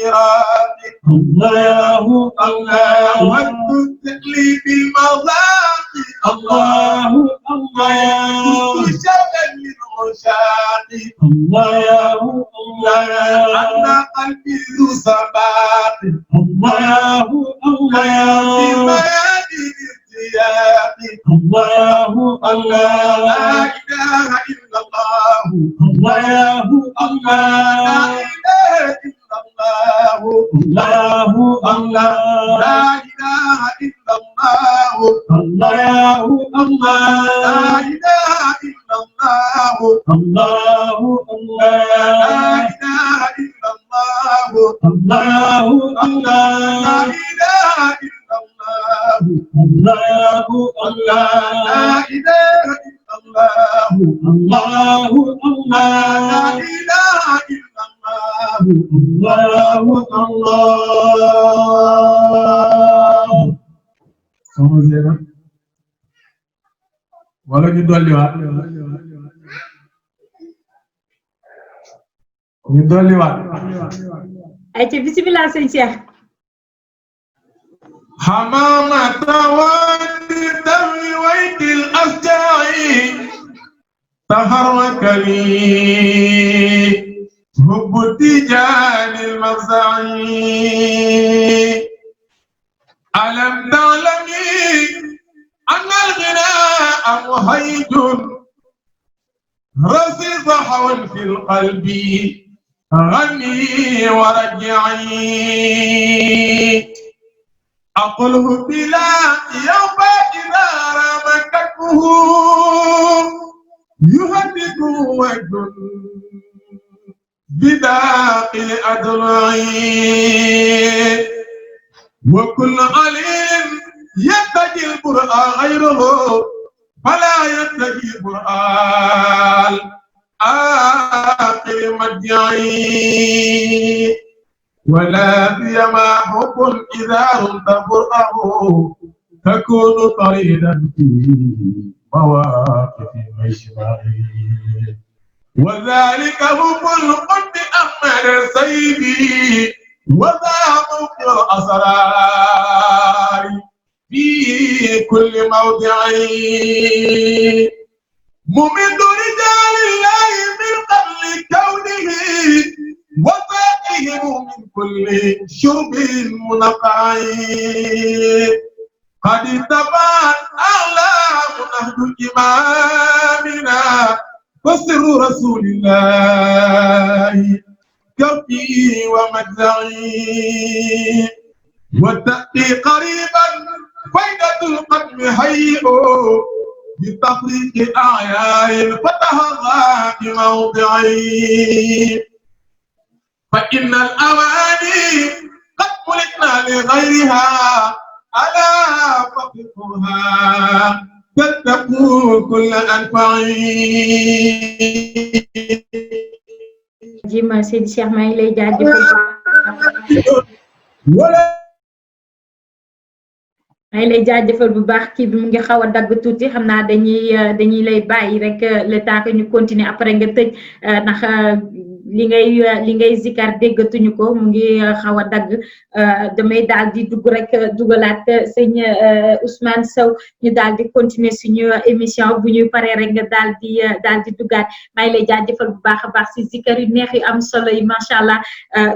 D: الله الله الله وتتلي بالمضاق الله الله شبا من عشاقي الله الله أنا قلبي ذو سباق الله الله في ميادين السياق الله الله لا إله إلا الله الله الله لا إله إلا الله الله الله لا إله إلا الله الله الله لا إله إلا الله الله الله لا إله إلا الله الله الله لا إله إلا الله الله الله لا إله إلا الله الله الله لا إله إلا الله الله الله wala ñu dolliwaat
E: ay ci bismillah sëñ Cheikh
D: حمامة توادي دمي ويد الأشجاعي تحرك لي حب تجان المفزعي ألم تعلمي أن الغناء مهيج رصيص حول في القلب غني ورجعي أقوله بلا يوم إذا رام كتبه يهدد وجه بداخل أضلعي وكل عليم يتجي البرآن غيره فلا يتجي البرآن آخر مجعي ولا فيما حب إذا رمت برأه تكون طريدا في مواقف مجمعي وذلك حب القد أحمد سيدي وذا موقر أسرار في كل موضع ممد رجال الله من قبل كونه وفاتهم من كل شرب منقع قد اتبعت أعلام نهج إمامنا وسر رسول الله كفي ومجزعي وتأتي قريبا فائدة القدم هيئ بتفريق أعياء فتهضى بموضعي فإن الأواني قد خلقنا لغيرها ألا فقفها تتقوا كل أنفعي.
E: jima Seydi Cheikh maa ngi lay jaajëfal bu baax kii bi mu ngi xaw a dagg tuuti xam naa dañuy lay bàyyi rek le temps que ñu continuer après nga tëj ndax li ngay zikar déggatuñu ko mu ngi xaw a dagg damay daal di dugg rek dugalaat sëñ Ousmane Sow ñu daal di continuer suñu émission bu ñuy paree rek nga daal di duggaat maa ngi lay jaajëfal bu baax a baax si zikar yu neex yu am solo yi macha allah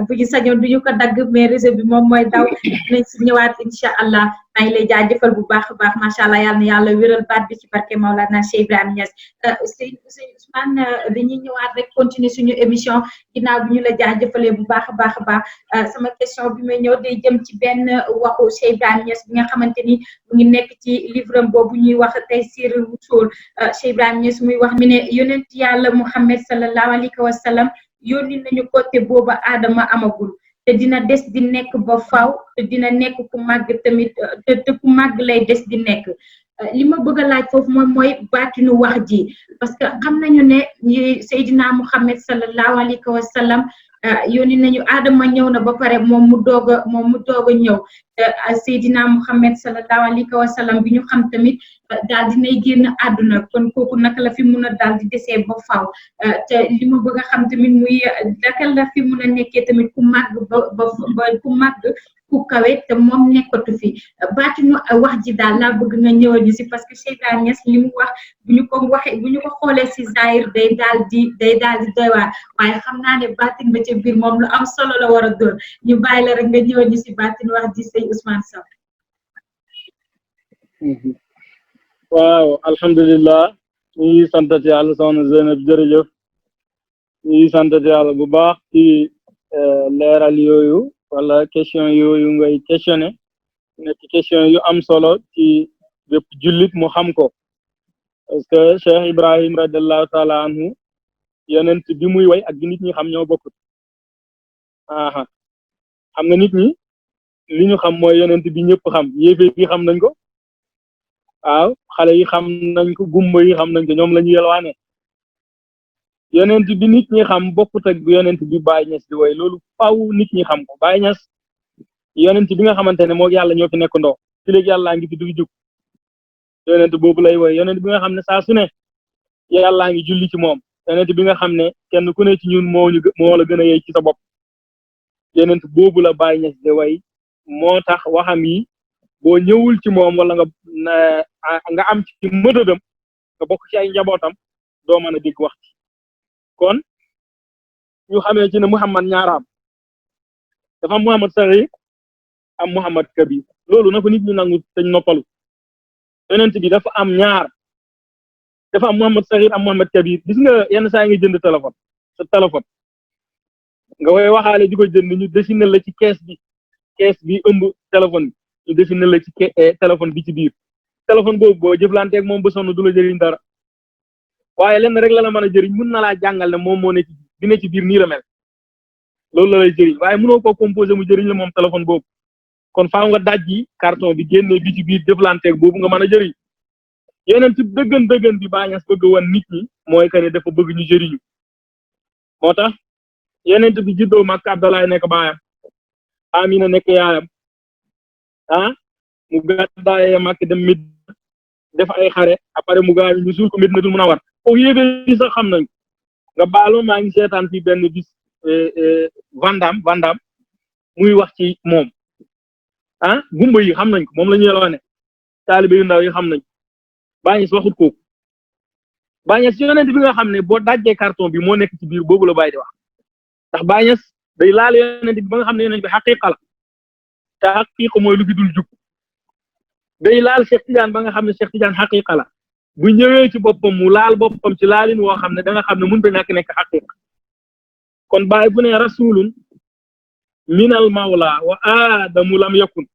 E: bu ñu sañoon du ñu ko dagg mais réseau bi moom mooy daw nañ si ñëwaat incha allah. maa ngi lay jaajëfal bu baax a baax macha allah yal na yàlla wéral baat bi ci barke Maulana Cheikh Ibrahima Niass sëñ Ousmane dañuy ñëwaat rek continuer suñu émission ginnaaw bi ñu la jaajëfalee bu baax a baax sama question bi may ñëw day jëm ci benn waxu Cheikh Ibrahima Niass bi nga xamante ni mu ngi nekk ci livre boobu ñuy wax Taysirul Wusul Cheikh Ibrahima Niass muy wax mi ne yonent yàlla Muhammad sallallahu alayhi wa sallam yónni nañu ko te booba Adama amagul. te dina des di nekk ba faw te dina nekk ku màgg tamit te ku màgg lay des di nekk li ma bëgg a laaj foofu mooy baatinu wax ji parce que xam nañu ne Seydina Muhammad sallallahu alayhi wa sallam yónni nañu Adama ñëw na ba pare moom mu doog a ñëw Seydina Muhammad sallallahu alayhi wa sallam bi ñu xam tamit daal dinay génn àdduna kon kooku naka la fi mun a daal di desee ba faw te li ma bëgg a xam tamit muy naka la fi mun a nekkee tamit ku màgg ba ku màgg ku kawe te moom nekkatu fi baatinu wax ji daal laa bëgg nga ñëwal ñu si parce que Cheikh Ibrahima Niass li mu wax bu ñu ko xoolee si zahir day daal di doy waar waaye xam naa ne baatin ba ca biir moom lu am solo la war a doon ñu bàyyi la rek nga ñëwal ñu si baatin wax ji sëñ Ousmane Sow.
F: waaw alhamdulilah ñu ngi santati yàlla soxna Zeynab jërëjëf ñu ngi santati yàlla bu baax ci leeral yooyu wala question yooyu ngay questionné nekk question yu am solo ci bépp jullit mu xam ko parce que Cheikh Ibrahim radiallahu taala anhu yonent bi muy way ak bi nit ñi xam ñoo bokkut xam nga nit ñi li ñu xam mooy yonent bi ñëpp xam yéefee yi xam nañ ko waaw xale yi xam nañ ko gumba yi xam nañ ko ñoom la ñu yelwaane yonent bi nit ñi xam bokkut ak yonent bi Baye Niass di way loolu faw nit ñi xam ko Baye Niass yonent bi nga xamante ne moo yàlla ñoo fi nekk ndoo fi léegi yàllaa ngi fi du jug yonent boobu lay way yonent bi nga xam ne saa su ne yàllaa ngi julli ci moom yonent bi nga xam ne kenn ku ne ci ñun moo la gën a yey ci sa bopp yonent boobu la Baye Niass di way moo tax waxam yi boo ñëwul ci moom wala nga am ci mëdëdam nga bokk ci ay njabootam doo mën a dégg wax ci kon ñu xamee ci ne Muhammad ñaaraam dafa am Muhammad Saxiir am Muhammad Kabir loolu na ko nit ñu nangu te noppalu yonent bi dafa am ñaar dafa am Muhammad Saxiir am Muhammad Kabir gis nga yenn saa yi nga jënd téléphone sa téléphone nga koy waxaale di ko jënd ñu dessiné la ci kees bi ëmb téléphone bi ñu dessiné la ci téléphone bi ci biir téléphone boobu boo jëflanteeg moom ba sonn du la jëriñ dara waaye lenn rek la mën a jëriñ mun na laa jàngal ne moom moo ne ci dina ci biir nii la mel loolu la lay jëriñ waaye mënoo koo composé mu jëriñ la moom téléphone boobu kon faaw nga dajji carton bi génne bi ci biir jëflanteeg boobu nga mën a jëriñ yeneen ci dëggan bi Baye Niass bëgg woon nit ñi mooy que ne dafa bëgg ñu jëriñu moo tax yeneen bi juddoo Makka Abdalaay nekk baayam Amina nekk yaayam mu gàddaayee Makka dem mit def ay xare après mu gaañu ñu suul ko Madinatul Munawwara foofu yéegee sax xam nañ nga baalo maa ngi seetaan fii benn bis Vandam muy wax ci moom gumba yi xam nañ ko moom la ñu yelwaane taalibe yu ndaw yi xam nañ Baye Niass waxut kooku Baye Niass yonent bi nga xam ne boo dajjee carton bi moo nekk ci biir boobu la Baye di wax ndax Baye Niass day laal yonent bi ba nga xam ne yonent bi xaqiqa la te xaqiqa mooy lu fi dul jug day laal Cheikh Tidiane ba nga xam ne Cheikh Tidiane xaqiqa la bu ñëwee ci boppam mu laal boppam ci laalin woo xam ne da nga xam ne mënut a ñàkk nekk xaqiqa kon Baye bu ne rasulun minal mawla wa aadamu lam yakun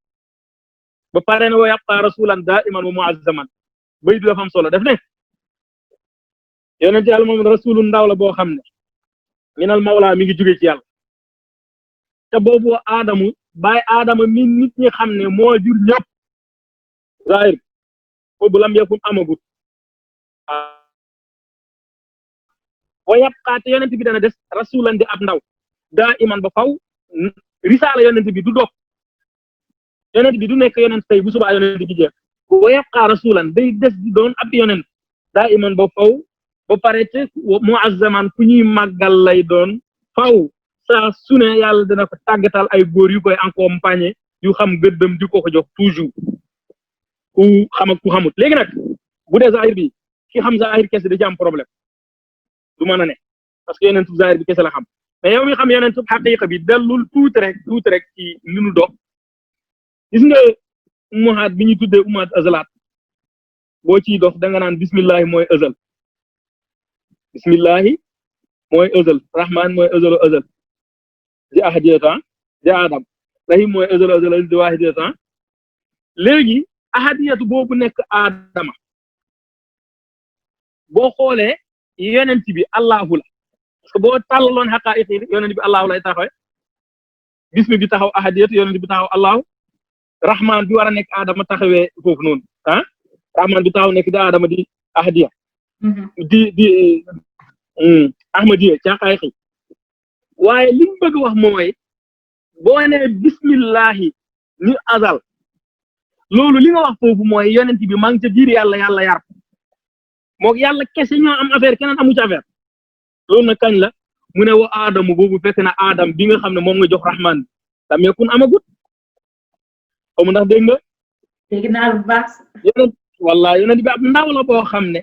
F: ba pare ne wa yabqa rasulan daiman wa muazzaman bay du dafa am solo def ne yonent yàlla moom rasulun ndaw la boo xam ne minal mawla mi ngi jóge ci yàlla te boobu aadamu bàyyi aadama mi nit ñi xam ne moo jur ñëpp zahir boobu lam yakun amagut wa yabqaate yonent bi dana des rasulan di ab ndaw daa iman ba faw risaala yonent bi du dog yonent bi du nekk yonent tey bu subaa yonent bi jeex wa yabqa rasulan day des di doon ab yonent daa iman ba faw ba pare te muazzaman ku ñuy màggal lay doon faw saa su ne yàlla dina ko tàggatal ay góor yu koy accompagner yu xam gëddëm di ko jox toujours ku xam ak ku xamut léegi nag bu dee zahir bi ki xam zahir kese da ci am problème du mën a ne parce que yonent zahir bi kese la xam mais yow mi xam yonent xaqiqa bi dellul tuuti rek ci li nu dox gis nga ummahat bi ñu tuddee ummahat azalat boo ciy dox da nga naan bismillahi mooy azal bismillahi mooy azal rahman mooy azalu azal di ahadiyatan di adam rahim mooy azalu azal di wahidatan léegi ahadiyatu boobu nekk adama boo xoolee yonent bi allahu la parce que boo tàllaloon xaqaa'iq yi yonent bi allahu lay taxawe bismi bi taxaw ahadiyatu yonent bi taxaw allahu rahman bi war a nekk adama taxawee foofu noonu rahman bi taxaw nekk di adama di ahadiya di ahmadiya ci xaqaa'iq yi waaye li mu bëgg wax mooy boo nee bismillahi ni azal loolu li nga wax foofu mooy yonent bi maa ngi ca biir yàlla yar moog yàlla kese ñoo am affaire keneen amu ci affaire loolu nag kañ la mu ne wa aadamu boobu fekk na aadam bi nga xam ne moom nga jox rahman tam yakun amagut xaw ma ndax dégg nga
E: dégg naa bu baax
F: yonent bi ab ndaw la boo xam ne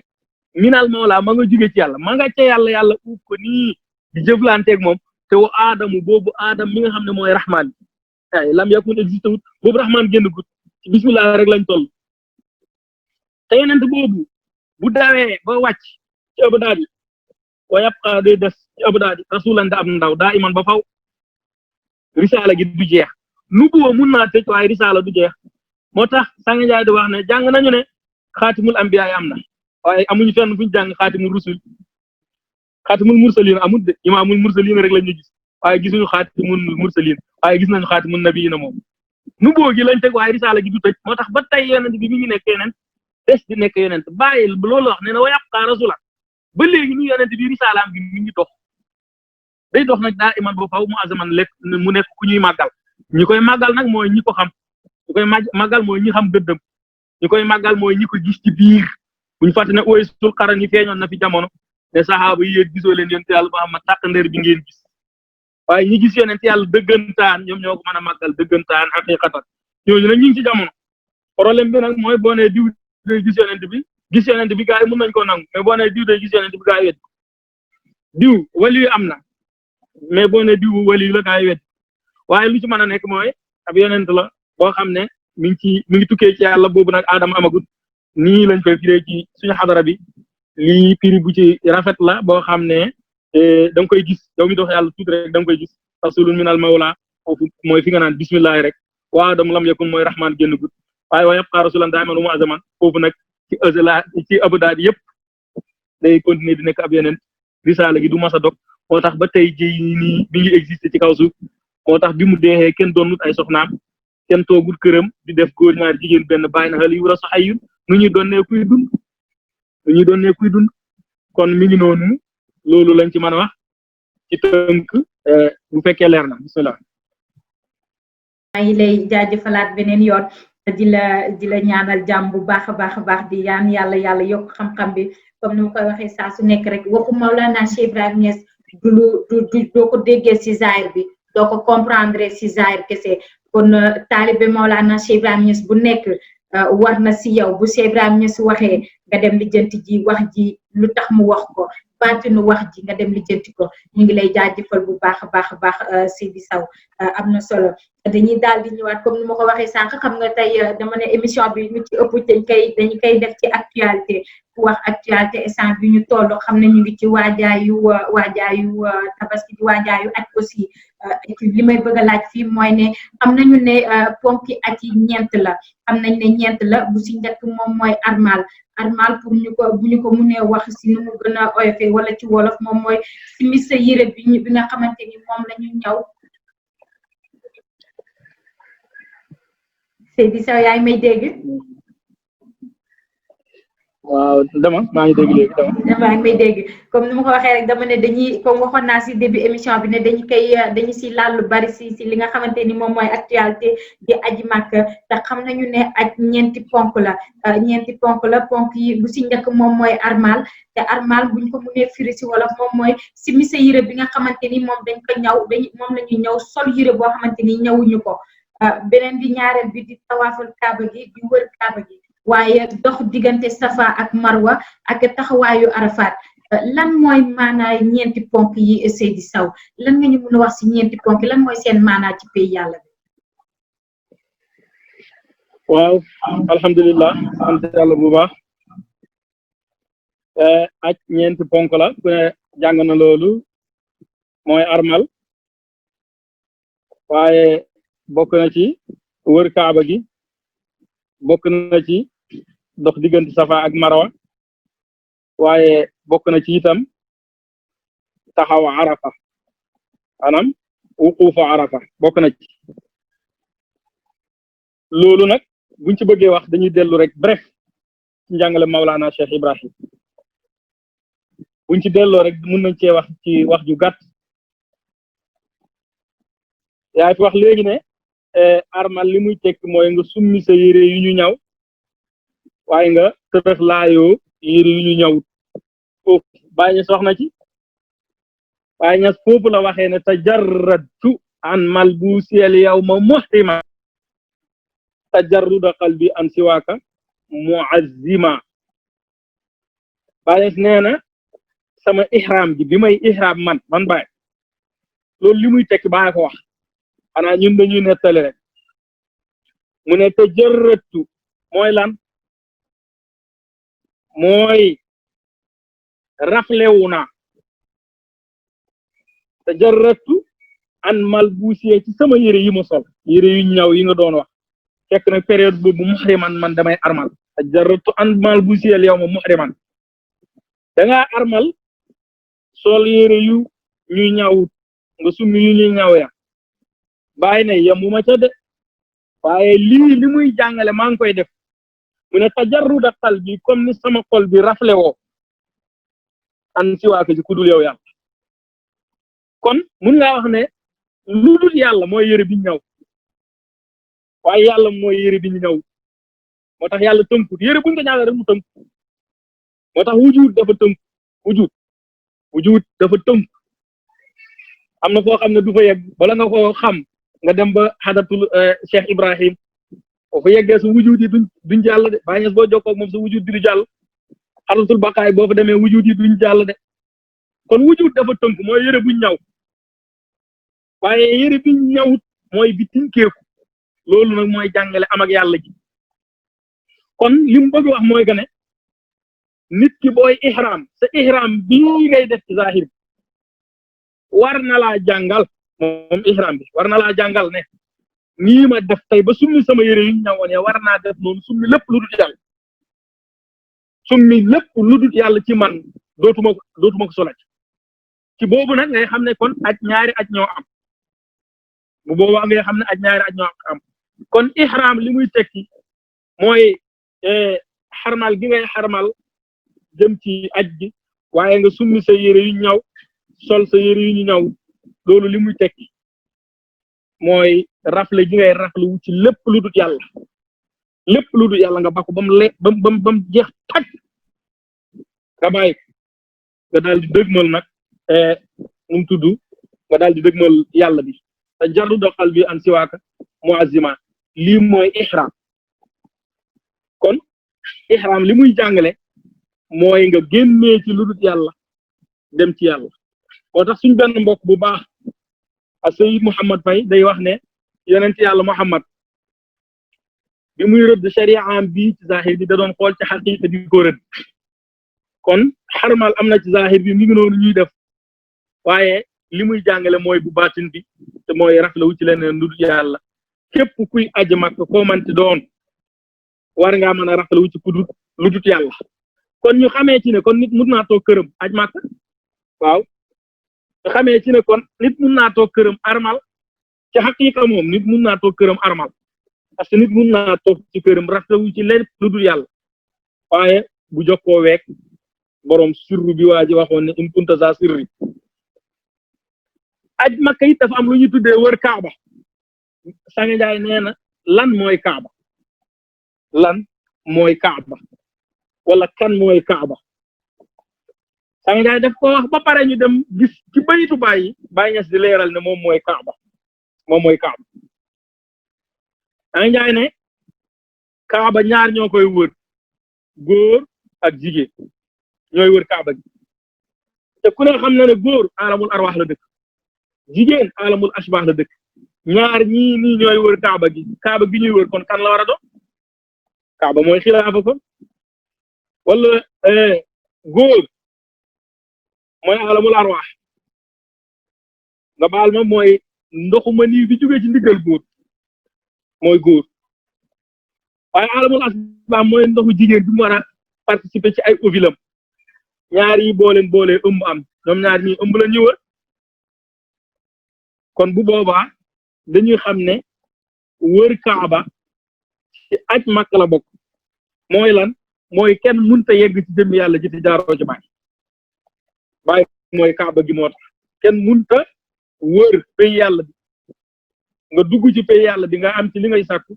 F: minal mawla ma nga jóge ci yàlla ma nga ca yàlla uub ko nii di jëflanteeg moom te wa aadamu boobu aadam mi nga xam ne mooy rahman ay lam yakun existe wut boobu rahman génn gut ci bismillah rek lañ toll te yonent boobu bu dawee ba wàcc ci abadaadi wa yabqa day des ci abadaadi rasulan da am ndaw daa iman ba faw risaala gi du jeex nubuwa mun naa tëj waaye risaala du jeex moo tax Sanga Njaay di wax ne jàng nañu ne xaatimul ambiya am na waaye amuñu fenn fuñu jàng xaatimul rusul xaatimul mursalin amul de imaamul mursalin rek la ñu gis waaye gisuñu xaatimul mursalin waaye gis nañu xaatimul nabiyina moom nubuwa gi lañ teg waaye risaala gi du tëj moo tax ba tey yonent bi mi ngi nekk yeneen des di nekk yonent bàyyi loolu wax ne na wa yabqa rasula ba léegi ñu yonent bi risaalaam gi mi ngi dox day dox nag daa iman ba faw mu azaman lekk mu nekk ku ñuy màggal ñi koy màggal nag mooy ñi ko xam ñi koy màggal mooy ñi xam gëddëm ñi koy màggal mooy ñi ko gis ci biir buñu fàtte ne Uwaysul Qarni feeñoon na fi jamono ne saxaaba yi yéen gisoo leen yonent yàlla Muhammad tàq ndeer bi ngeen gis waaye ñi gis yonent yàlla dëggantaan ñoom ñoo ko mën a màggal dëggantaan haqiqatan ñooñu nag ñu ngi ci jamono problème bi nag mooy boo nee diw day gis yonent bi gaa yi mën nañ koo nangu mais boo nee diw day gis yonent bi gaa yi wet diw wali am na mais boo nee diw wali la gaa yi wet waaye lu ci mën a nekk mooy ab yonent la boo xam ne mi ngi tukkee ci yàlla boobu nag Adama amagut nii lañ koy firee ci suñu xadara bi lii firi bu ci rafet la boo xam ne da nga koy gis yow mi dox yàlla tuuti rek da nga koy gis rasulun minal mawla foofu mooy fi nga naan bismillahi rek wa Adamu lam yakun mooy rahman génn gut waaye wa yabqa rasulan daiman wa mu'azzaman foofu nag ci azala ci abadaat yëpp day continuer di nekk ab yeneen risaala gi du mas a dog moo tax ba tey jii nii mi ngi existé ci kaw suuf moo tax bi mu deexee kenn doonut ay soxnaam kenn toogul këram di def góor ñaar jigéen benn bàyyi na xel yu rasu xayun nu ñuy doon ne kuy dund kon mi ngi noonu loolu lañ ci mën a wax ci tënk bu fekkee leer na bismillah
E: maa ngi lay jaajëfalaat beneen yoon di la ñaanal jàmm bu baax a baax di yaan yàlla yokk xam-xam bi comme ni ma koy waxee saa su nekk rek waxu Maulana Cheikh Ibrahim Niass doo ko déggee si zahir bi doo ko comprendre si zahir kese kon taalibe Maulana Cheikh Ibrahim Niass bu nekk war na si yow bu Cheikh Ibrahim Niass waxee nga dem lijjanti ji wax ji lu tax mu wax ko baatinu wax ji nga dem lijjanti ko ñu ngi lay jaajëfal bu baax a baax Seydi Sow am na solo dañuy daal di ñëwaat comme ni ma ko waxee sànq xam nga tey dama ne émission bi ñu ci ëpp dañu koy def ci actualité wax actualité instant bi ñu toll xam ne ñu ngi ci waajaayu tabaski di waajaayu aj aussi li may bëgg a laaj fii mooy ne am nañu ne ponki aj yi ñeent la am nañ ne ñeent la bu si njëkk moom mooy armal pour bu ñu ko mënee wax si nu mu gën a oyofee wala ci wolof moom mooy simi sa yére bi nga xamante ni moom la ñu ñaw Seydi Sow yaay may dégg
F: waaw dama maa ngi dégg léegi
E: maa ngi may dégg comme ni ma ko waxee rek dama ne dañuy comme waxoon naa si début émission bi ne dañu si laal lu bari si li nga xamante ni moom mooy actualité di aji màkk te xam nañu ne aj ñeenti ponk la ponk yi bu si njëkk moom mooy armal te armal buñ ko mënee firi si wolof moom mooy simi sa yére bi nga xamante ni moom dañ ko ñaw moom la ñuy ñaw sol yére boo xamante ni ñawuñu ko beneen bi ñaareel bi di tawaaful kaaba gi di wër kaaba gi waaye dox diggante safa ak marwa ak taxawaayu arafat lan mooy maanaa ñeenti ponk yi Seydi Sow lan nga ñu mën a wax si ñeenti ponk lan mooy seen maanaa ci pays yàlla bi
F: waaw alhamdulilah sant yàlla bu baax aj ñeenti ponk la ku ne jàng na loolu mooy armal waaye bokk na ci wër kaaba gi bokk na ci dox diggante safa ak marwa waaye bokk na ci itam taxaw arafa anam wuquufa arafa bokk na ci loolu nag buñ ci bëggee wax dañuy dellu rek bref ci njàngale Maulana Cheikh Ibrahim buñ ci delloo rek mën nañ cee wax ci wax ju gàtt yaa fi wax léegi ne armal li muy tekk mooy nga summi sa yére yu ñu ñaw waaye nga tërëx laayoo yére yu ñu ñaw foofu bàyyi ña soxna ci bàyyi ña foofu la waxee ne tajarradtu an malbusiyal yawma muhrima tajarruda qalbi an siwaaka muazzima bàyyi nee na sama ihram gi bi may ihram man bàyyi loolu li muy tekk bàyyi ko wax xanaa ñun dañuy nettali rek mu ne tajarradtu mooy lan mooy raflewu naa tajarradtu an malbusiye ci sama yére yi ma sol yére yu ñaw yi nga doon wax fekk nag période boobu muhriman man damay armal tajarradtu an malbusiye al yawma muhriman da ngaa armal sol yére yu ñuy ñawut nga summi yu ñuy ñaw ya bàyyi ne yemuma ca de waaye li muy jàngale maa ngi koy def mu ne tajarruda qalbi comme ni sama xol bi rafle woo an siwaaka ci kudul yow yàlla kon mun ngaa wax ne lu dul yàlla mooy yére bi ñu ñaw waaye yàlla mooy yére bi ñu ñaw moo tax yàlla tënkut yére buñ ko ñaawee rek mu tënk moo tax wujud dafa tënk wujud dafa tënk am na foo xam ne du fa yegg bala nga ko xam nga dem ba xadatul Cheikh Ibrahim boo fa yeggee sa wujud yi duñ jàll de bàyyi ñes boo jokkoo ak moom sa wujud bi du jàll xadatul baqaay boo fa demee wujud yi duñ jàll de kon wujud dafa tënk mooy yére buñ ñaw waaye yére biñ ñawut mooy bi tinkeeku loolu nag mooy jàngale am ak yàlla ji kon li mu bëgg wax mooy que ne nit ki booy ihram sa ihram bii ngay def ci zahir bi war na laa jàngal moom ihram bi war na laa jàngal ne nii ma def tey ba summi sama yére yu ñu ñawoon ya war naa def noonu summi lépp lu dul yàlla summi lépp lu dul yàlla ci man dootuma ko solati ci boobu nag ngay xam ne kon aj ñaari aj ñoo am bu boobaa ngay xam ne aj ñaari aj ñoo am kon ihram li muy tekki mooy xarmal gi ngay xarmal jëm ci aj gi waaye nga summi sa yére yu ñaw sol sa yére yu ñu ñaw loolu li muy tekki mooy rafle gi ngay rafle wu ci lépp lu dul yàlla nga bakku ba mu jeex tàkk nga bàyyi nga daal di dëgmal nag nu mu tudd nga daal di dëgmal yàlla bi te jarru doxal bi an siwaaka muazzima lii mooy ihram kon ihram li muy jàngale mooy nga génnee ci lu dul yàlla dem ci yàlla moo tax suñ benn mbokk bu baax a Sayyid Muhammad Fay day wax ne yonent yàlla Muhammad bi muy rëdd sharia am bii ci zahir bi da doon xool ci xaqiqa di ko rëdd kon xarmal am na ci zahir bi mi ngi noonu ñuy def waaye li muy jàngale mooy bu baatin bi te mooy rafetlu ci leneen lu dul yàlla képp kuy aji Makka koo manti doon war ngaa mën a rafetlu ci ku dul lu dul yàlla kon ñu xamee ci ne kon nit mun naa toog këram aj Makka waaw ñu xamee ci ne kon nit mun naa toog këram armal ci xaqiiqa moom nit mun naa toog këram armal parce que nit mun naa toog ci këram rafetlu ci leneen lu dul yàlla waaye bu jokkoo week borom sirru bi waa ji waxoon ne in kunta za sirri aj Makka it dafa am lu ñu tuddee wër Kaaba Sanga Njaay nee na lan mooy Kaaba lan mooy Kaaba wala kan mooy Kaaba Sanga Njaay daf ko wax ba pare ñu dem gis ci bayitu Baay Ñas di leeral ne moom mooy Kaaba moom mooy Kaaba Sanga Njaay ne Kaaba ñaar ñoo koy wër góor ak jigéen ñooy wër Kaaba gi te ku ne xam na ne góor alamul arwaax la dëkk jigéen alamul ashbaax la dëkk ñaar ñii nii ñooy wër Kaaba gi ñuy wër kon kan la war a doon Kaaba mooy xilaafa kon wala góor mooy alamul arwaax nga baal ma mooy ndoxuma nii bi jógee ci ndiggal góor mooy góor waaye alamul ashbaax mooy ndoxu jigéen bi mu war a participer ci ay ovulam ñaar yi boolee ëmb am ñoom ñaar ñii ëmb la ñu wër kon bu boobaa dañuy xam ne wër Kaaba ci aj Makka la bokk mooy lan mooy kenn munta yegg ci jëm yàlla ji te jaaroo ci baay mooy Kaaba gi moo tax kenn munta wër pay yàlla bi nga dugg ci pay yàlla bi nga am ci li ngay sàkku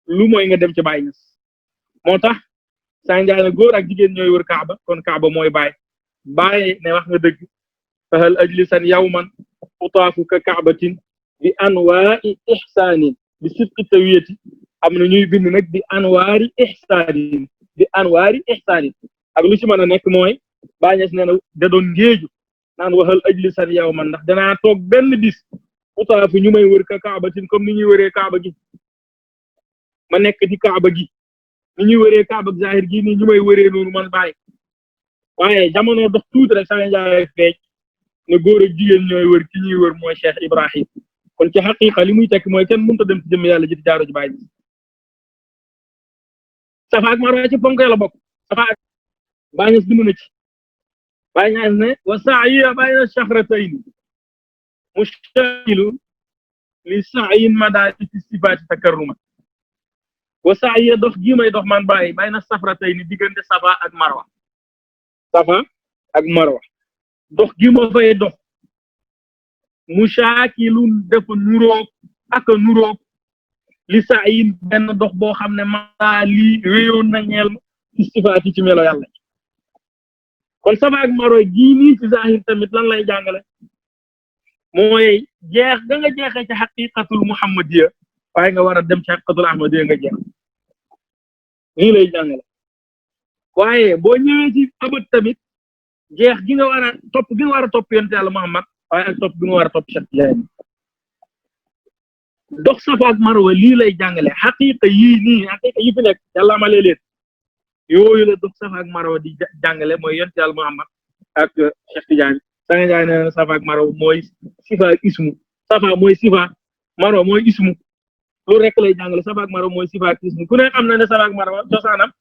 F: lu mooy nga dem ci Baay Ñas moo tax Sanga Njaay ne góor ak jigéen ñooy wër Kaaba kon Kaaba mooy baay ne wax nga dëgg fahal ajlisan yawman utaafu ka kaabatin bi anwaari ihsaanin bi sidqi tawiyati am na ñuy bind nag bi anwaari ihsaanin ak lu ci mën a nekk mooy Baay Ñas nee na da doon ngéeju naan waxal ajlisan yawman ndax danaa toog benn bis utaafu ñu may wër ka kaabatin comme ni ñuy wëree Kaaba gi ma nekk di Kaaba gi ni ñuy wëree Kaaba gi zahir gi nii ñu may wëree noonu man bàyyi waaye jamono dox tuuti rek Sanga Njaay feeñ ne góor ak jigéen ñooy wër ki ñuy wër mooy Cheikh Ibrahim kon ci xaqiqa li muy tekk mooy kenn mënut a dem ci jëmm yàlla ji di jaaro ci Baay Safa ak Marwa ci ponk la bokk Safa ak Baay Ñas bind na ci Baay Ñas ne wa sa'yi bayna shahratayni mushtakilu li sa'yin madaari fi sifaati takarruma wa sa'yi dox gi may dox man Baay bayna shahratayni diggante Safa ak Marwa dox gi ma fay dox mushaakilun dafa nuroog ak nuroog li sa'yin benn dox boo xam ne maa lii wéyoon na ñeel ci sifaati ci melo yàlla kon Safa ak Marwa gii nii ci zahir tamit lan lay jàngale mooy jeex da nga jeexee ci xaqiqatul muhammadiya waaye nga war a dem ci xaqiqatul ahmadiya nga jeex nii lay jàngale waaye boo ñëwee ci abat tamit jeex gi nga war a topp yonent yàlla Muhammad waaye ak topp gi nga war a topp Cheikh Tidiane dox Safa ak Marwa lii lay jàngale xaqiqa yii nii xaqiqa yi fi nekk yàlla amalee leen yooyu la dox Safa ak Marwa di jàngale mooy yonent yàlla Muhammad ak Cheikh Tidiane Sanga Njaay ne Safa ak Marwa mooy sifa ak ismu Safa mooy sifa Marwa mooy ismu loolu rek lay jàngale Safa ak Marwa mooy sifa ak ismu ku ne xam na ne Safa ak Marwa cosaanam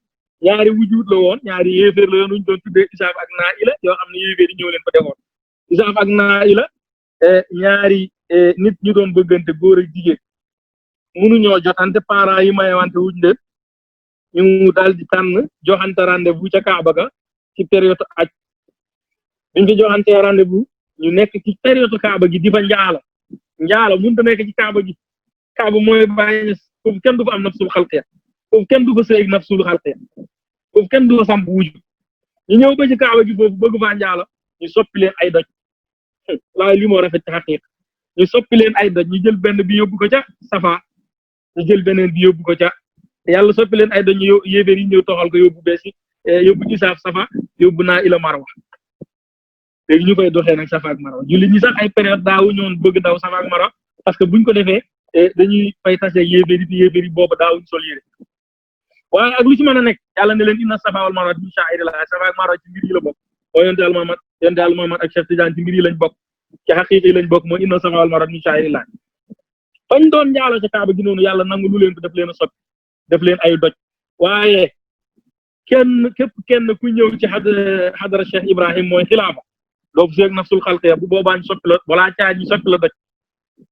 F: ñaari wujud la woon ñaari yéeféer la yoon ñu doon tuddee Isaaf ak Naa'ila yoo xam ne yéeféer yi ñëw leen ko defoon Isaaf ak Naa'ila ñaari nit ñu doon bëggante góor ak jigéen mënuñoo jotante parents yi mayewante wuñ leen ñu daal di tànn joxante rendez-vous ca Kaaba ga ci période aj biñ fi joxante rendez-vous ñu nekk ci période Kaaba gi di fa njaalo mënut a nekk ci Kaaba gi Kaaba mooy bàyyi foofu kenn du fa am nafsul xalqiya foofu kenn du fa sëy nafsul xalqiya foofu kenn du fa samp wuju ñu ñëw ba ci Kaaba gi foofu bëgg faa njaalo ñu soppi leen ay doj laa li moo rafet ci xaqiiq ñu soppi leen ay doj ñu jël benn bi yóbbu ko ca Safa ñu jël beneen bi yóbbu ko ca yàlla soppi leen ay doj ñu yéeféer yi ñëw toxal ko yóbbu beesi yóbbu Isaaf Safa yóbbu Naa'ila Marwa léegi ñu koy doxee nag Safa ak Marwa jullit ñi sax ay période daawu ñoon bëgg daw Safa ak Marwa parce que buñ ko defee dañuy fay tase yéeféer yi boobu daawuñ sol yére waaye ak lu ci mën a nekk yàlla ne leen inna safa wal marwa min sha'airillah safa ak marwa ci mbir yi la bokk mooy yonent Yàlla Muhammad ak Cheikh Tidiane ci mbir yi lañ bokk ci xaqiiqa yi lañ bokk mooy inna safa wal marwa min sha'airillah fañ doon njaaloo ca Kaaba gi noonu yàlla nangu lu leen ko def leen a soppi def leen ay doj waaye kenn ku ñëw ci xadara Cheikh Ibrahim mooy xilaafa doo seeg nafsul xalqiya bu boobaa ñu soppi la wala caa ñu soppi la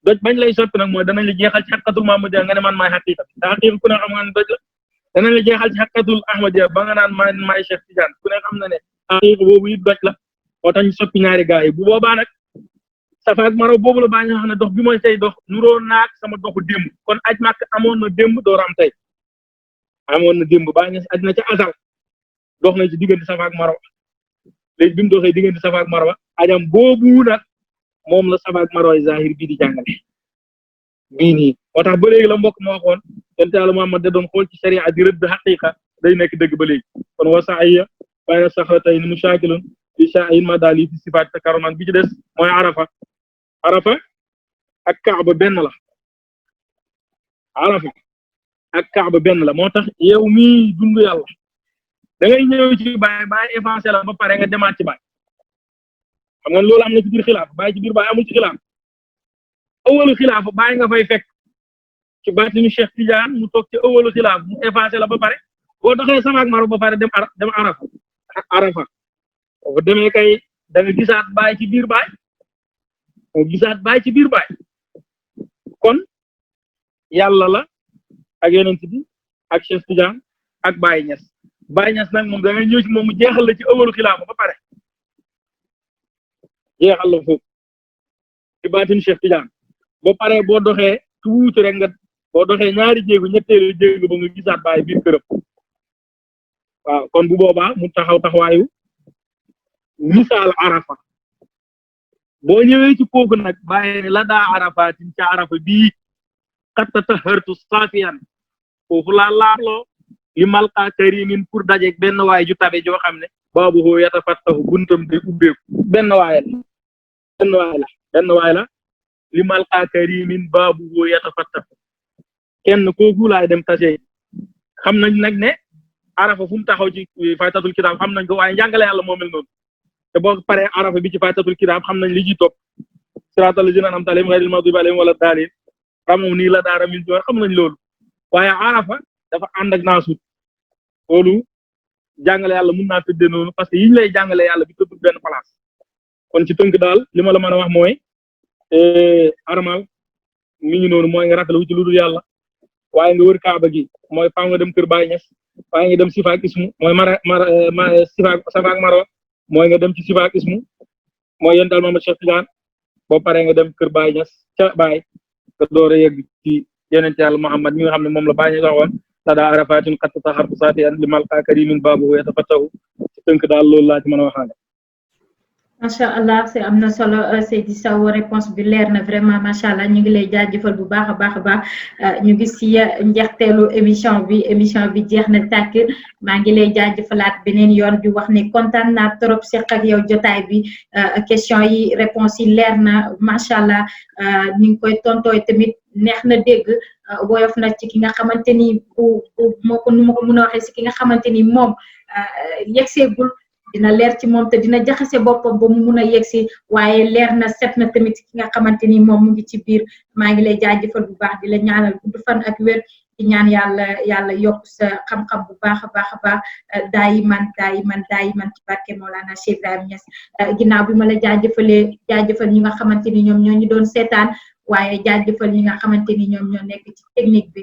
F: doj bañ lay soppi nag mooy danañ la jeexal ci xaqiqatul Muhammadiyya nga ne man maay xaqiqa te xaqiqa ku ne xam nga ne doj la danañ la jeexal ci xaqiqatul Ahmadiyya ba nga naan man maay Cheikh Tidiane ku ne xam na ne xaqiqa boobu it doj la moo tax ñu soppi ñaari gaa yi bu boobaa nag Safa ak Marwa boobu la baa nga xam ne dox bi mooy tey dox nuroo naag sama doxu démb kon aj màkk amoon na démb door am tey amoon na démb baa nga aj na ca asal dox nañ ci diggante Safa ak Marwa léegi bi mu doxee diggante Safa ak Marwa ajam boobu nag moom la Safa ak Marwa zahir bii di jàngale bii nii moo tax ba léegi la mbokk ma waxoon yonent Yàlla Muhammad da doon xool ci sharia di rëdd xaqiqa day nekk dëgg ba léegi kon wasaiya bayna saxratayni mushaakilun li sha'in madali fi sifaat te karoman bi ci des mooy arafa ak kaaba benn la arafa ak kaaba benn la moo tax yow mii dund yàlla da ngay ñëw ci baay avancé la ba pare nga demaat ci baay xam nga loolu am na ci biir xilaaf baay ci biir baay amul ci xilaaf ëwalu xilaaf baay nga fay fekk ci baatinu Cheikh Tidiane mu toog ci ëwalu xilaaf mu avancé la ba pare boo doxee Safa ak Marwa ba pare dem arafa boo demee kay da nga gisaat baay ci biir baay kon yàlla la ak yonent bi ak Cheikh Tidiane ak Baye Niass nag moom da ngay ñëw ci moom mu jeexal la ci ëwalu xilaafa ba pare jeexal la foofu ci baatin Cheikh Tidiane ba pare boo doxee tuuti rek boo doxee ñaari jéegu ñetteelu jéegu ba nga gisaat Baye biir këram waaw kon bu boobaa mu taxawaayu misaal arafa boo ñëwee ci kooku nag bàyyi ne la daa arafatin ca arafa bii xatta tahartu safiyan foofu laa laabloo li malqa karimin pour dajeeg benn waay ju tabe joo xam ne baabu hoo yatafattahu buntam day ubbeeku benn waay la li malqa karimin baabu hoo yatafattahu kenn kooku laay dem tase xam nañ nag ne arafa fu mu taxaw ci faytatul kitaab xam nañ ko waaye njàngale yàlla moo mel noonu te boo paree arafa bi ci faytatul kitaab xam nañ li ci topp siraatal laziina an'amta alayhim ghayril maghduubi alayhim wala daalliin ramum nii la daara min joor xam nañ loolu waaye arafa dafa ànd ak naasut loolu jàngale yàlla mun naa tëddee noonu parce que yiñ lay jàngale yàlla bi tëddul benn place kon ci tënk daal li ma la mën a wax mooy armal mi ngi noonu mooy nga rafetlu ci lu dul yàlla waaye nga wër kaaba gi mooy faaw nga dem kër Baay Ñas waaye nga dem Sifa ak Ismu mooy Safa ak Marwa mooy nga dem ci Sifa ak Ismu mooy yéen daal Mamadou Cheikh Tidiane boo paree nga dem kër Baay Ñas ca Baay nga door a yegg ci yonent Yàlla Muhammad mi nga xam ne moom la Baay Ñas waxoon ladaa arafatin qad tahartu saatiyan li malqa karimin baabuhu yatafattahu ci tënk daal loolu laa ci mën a waxaale.
E: macha allah c'est am na solo Seydi Sow réponse bi leer na vraiment macha allah ñu ngi lay jaajëfal bu baax a baax ñu gis ci njeexteelu émission bi jeex na tàkk maa ngi lay jaajëfalaat beneen yoon di wax ne kontaan naa trop seq ak yow jotaay bi question yi réponse yi leer na macha allah ñu ngi koy tontooy tamit neex na dégg woyof na ci ki nga xamante ni moo ko nu ma ko mën a waxee si ki nga xamante ni moom yegseegul dina leer ci moom te dina jaxase boppam ba mu mun a yegsi waaye leer na set na tamit ki nga xamante ni moom mu ngi ci biir maa ngi lay jaajëfal bu baax di la ñaanal gudd fan ak wér di ñaan yàlla yokk sa xam-xam bu baax a baax daayiman ci barke Mawlana Cheikh Ibrahim Niass ginnaaw bi ma la jaajëfal ñi nga xamante ni ñoom ñoo ñu doon seetaan waaye jaajëfal ñi nga xamante ni ñoom ñoo nekk ci technique bi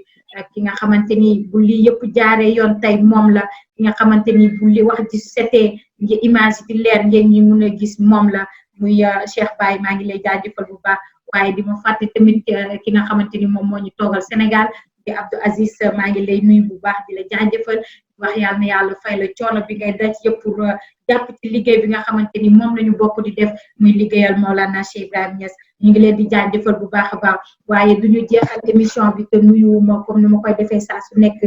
E: ki nga xamante ni bu li yëpp jaaree yoon tey moom la ki nga xamante ni bu li wax di setee ngi image di leer ngeen ñi mun a gis moom la muy Cheikh Baye maa ngi lay jaajëfal bu baax waaye di ma fàtte tamit ki nga xamante ni moom moo ñu toogal Sénégal di Abdou Aziz maa ngi lay nuyu bu baax di la jaajëfal wax yàlla na yàlla fay la coono bi ngay daj yëpp pour jàpp ci liggéey bi nga xamante ni moom lañu bokk di def muy liggéeyal Mawlana Cheikh Ibrahim Niass ñu ngi leen di jaajëfal bu baax a baax waaye duñu jeexal émission bi te nuyu ma comme ni ma koy defee saa su nekk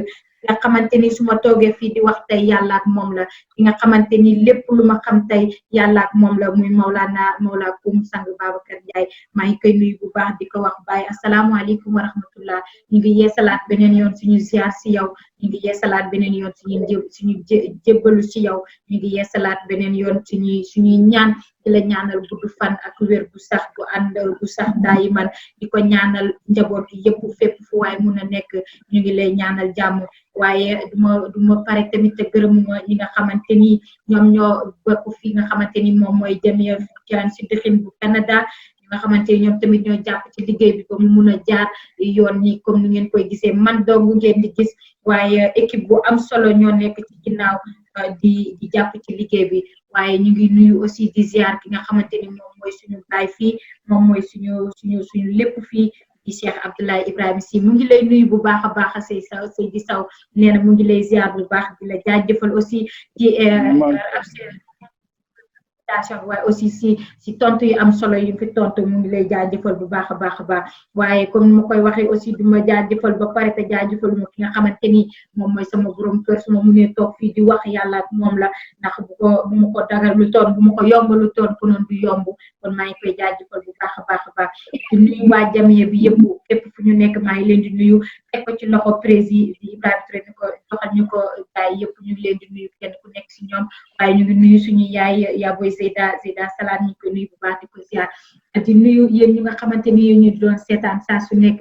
E: nga xamante ni su ma toogee fii di wax tey yàlla ak moom la ki nga xamante ni lépp lu ma xam tey yàlla ak moom la muy Mawla Kum sang Babacar Ndiaye maa ngi koy nuyu bu baax di ko wax Baye asalaamaaleykum wa rahmatullah ñu ngi yeesalaat beneen yoon suñu ziar si yow ñu ngi yeesalaat beneen yoon suñu jébbalu ci yow ñu ngi yeesalaat beneen yoon suñuy ñaan di la ñaanal gudd fan ak wér bu sax bu ànd bu sax daayiman di ko ñaanal njaboot yi yëpp fépp fu waay mun a nekk ñu ngi lay ñaanal jàmm waaye duma pare tamit te gërëmuma ñi nga xamante ni ñoom ñoo bokk fi nga xamante ni moom mooy Jamia Jaan si dëxin bu Canada nga xamante ni ñoom tamit ñoo jàpp ci liggéey bi ba mu mun a jaar yoon ñi comme ni ngeen koy gisee man dong ngeen di gis waaye équipe bu am solo ñoo nekk ci ginnaaw di jàpp ci liggéey bi waaye ñu ngi nuyu aussi di ziar ki nga xamante ni moom mooy suñu baay fii moom mooy suñu lépp fii di Cheikh Abdoulaye Ibrahima Sy mu ngi lay nuyu bu baax a baax Seydi Sow nee na mu ngi lay ziar bu baax di la jaajëfal aussi ci waaye aussi si tontu yu am solo yu fi tontu mu ngi lay jaajëfal bu baax a baax waaye comme ni ma koy waxee aussi du ma jaajëfal ba pare te jaajëfal ma ki nga xamante ni moom mooy sama borom kër su ma munee toog fii di wax yàlla ak moom la ndax bu ma ko dagal lu toon bu ma ko yombalu toon ko noonu du yomb kon maa ngi koy jaajëfal bu baax a baax di nuyu waa Jamia bi yëpp fépp fu ñu nekk maa ngi leen di nuyu teg ko ci loxo président di Ibrahima Touré ni ko joxal ñu ko gaay yëpp ñu ngi leen di nuyu kenn ku nekk si ñoom waaye ñu ngi nuyu suñu yaay boy Zeyda Salaan ñu ko nuyu bu baax di ko ziar di nuyu yéen ñi nga xamante ni ñu doon seetaan saa su nekk